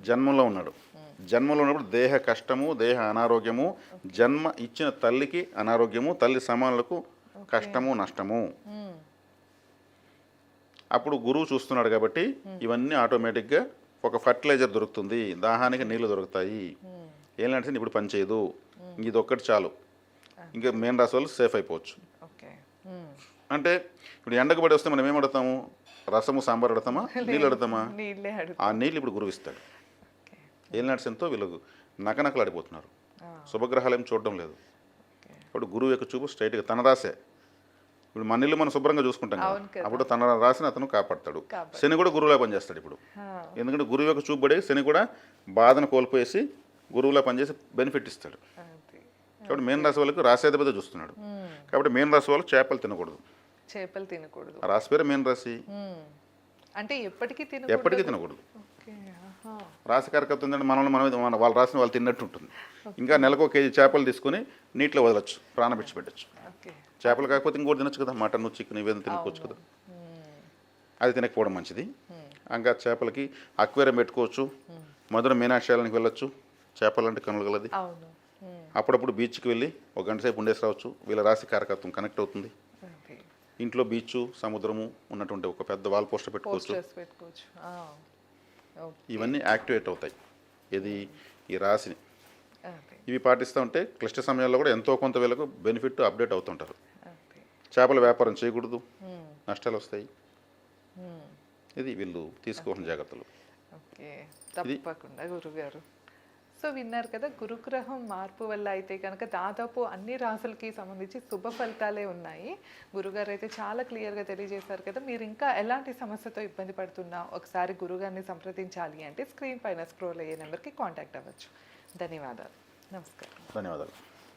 జన్మంలో ఉన్నాడు. జన్మలో ఉన్నప్పుడు దేహ కష్టము, దేహ అనారోగ్యము, జన్మ ఇచ్చిన తల్లికి అనారోగ్యము, తల్లి సమానులకు కష్టము, నష్టము. అప్పుడు గురువు చూస్తున్నాడు కాబట్టి ఇవన్నీ ఆటోమేటిక్గా ఒక ఫర్టిలైజర్ దొరుకుతుంది, దాహానికి నీళ్లు దొరుకుతాయి. ఏలినాటి శని ఇప్పుడు పనిచేయదు, ఇది ఒక్కటి చాలు, ఇంకా మీన రాశి వాళ్ళు సేఫ్ అయిపోవచ్చు. అంటే ఇప్పుడు ఎండకు పడి వస్తే మనం ఏం అడుగుతాము, రసము సాంబార్ అడుగుతామా, నీళ్ళు అడుగుతామా? ఆ నీళ్ళు ఇప్పుడు గురువు ఇస్తాడు. ఏలినాటి శనితో వీళ్ళు నకనకలాడిపోతున్నారు. శుభగ్రహాలు ఏం చూడడం లేదు. ఇప్పుడు గురువు యొక్క చూపు స్ట్రైట్గా తన రాసే. ఇప్పుడు మన ఇల్లు మనం శుభ్రంగా చూసుకుంటాం కదా, అప్పుడు తన రాశిని అతను కాపాడతాడు. శని కూడా గురువులా పనిచేస్తాడు ఇప్పుడు. ఎందుకంటే గురువు యొక్క చూపు పడి శని కూడా బాధను కోల్పోయేసి గురువులా పనిచేసి బెనిఫిట్ ఇస్తాడు. కాబట్టి మీన రాశి వాళ్ళకి రాశాధిపతి చూస్తున్నాడు. కాబట్టి మీన రాశి వాళ్ళు చేపలు తినకూడదు. ఆ రాశి పేరు మీన రాశి. అంటే ఎప్పటికీ తినకూడదు. రాశి కరకత్వం అంటే మనం వాళ్ళ రాశిని వాళ్ళు తిన్నట్టు ఉంటుంది. ఇంకా నెలకు 1 కేజీ చేపలు తీసుకుని నీటిలో వదలచ్చు, ప్రాణపిచ్చి పెట్టచ్చు. చేపలు కాకపోతే ఇంకోటి తినచ్చు కదా, మటన్, చికెన్ ఇవేదో తినుకోవచ్చు కదా. అది తినకపోవడం మంచిది. ఇంకా చేపలకి అక్వేరియం పెట్టుకోవచ్చు, మధుర మీనాక్షాలయానికి వెళ్ళొచ్చు. చేపలు అంటే కనులు గలది. అప్పుడప్పుడు బీచ్కి వెళ్ళి 1 గంట సేపు ఉండేసి రావచ్చు. వీళ్ళ రాశి కారకత్వం కనెక్ట్ అవుతుంది. ఇంట్లో బీచ్ సముద్రము ఉన్నటువంటి ఒక పెద్ద వాల్ పోస్టర్ పెట్టుకోవచ్చు. పోస్టర్స్ పెట్టుకోవచ్చు. ఓకే. ఇవన్నీ యాక్టివేట్ అవుతాయి ఇది ఈ రాశిని. అదే ఇవి పాటిస్తూ ఉంటే క్లిష్ట సమయాల్లో కూడా ఎంతో కొంత వీళ్ళకు బెనిఫిట్ అప్డేట్ అవుతుంటారు. అదే. చేపల వ్యాపారం చేయకూడదు, మ్మ్. నష్టాలు వస్తాయి. మ్మ్. ఇది వీళ్ళు తీసుకోవాల్సిన జాగ్రత్తలు. ఓకే, తప్పకుండా గురుగారు. సో విన్నారు కదా, గురుగ్రహం మార్పు వల్ల అయితే కనుక దాదాపు అన్ని రాసులకి సంబంధించి శుభ ఫలితాలే ఉన్నాయి. గురుగారు అయితే చాలా క్లియర్గా తెలియజేశారు కదా. మీరు ఇంకా ఎలాంటి సమస్యతో ఇబ్బంది పడుతున్నా ఒకసారి గురుగారిని సంప్రదించాలి అంటే స్క్రీన్ పైన స్క్రోల్ అయ్యే నెంబర్కి కాంటాక్ట్ అవ్వచ్చు. ధన్యవాదాలు. నమస్కారం. ధన్యవాదాలు.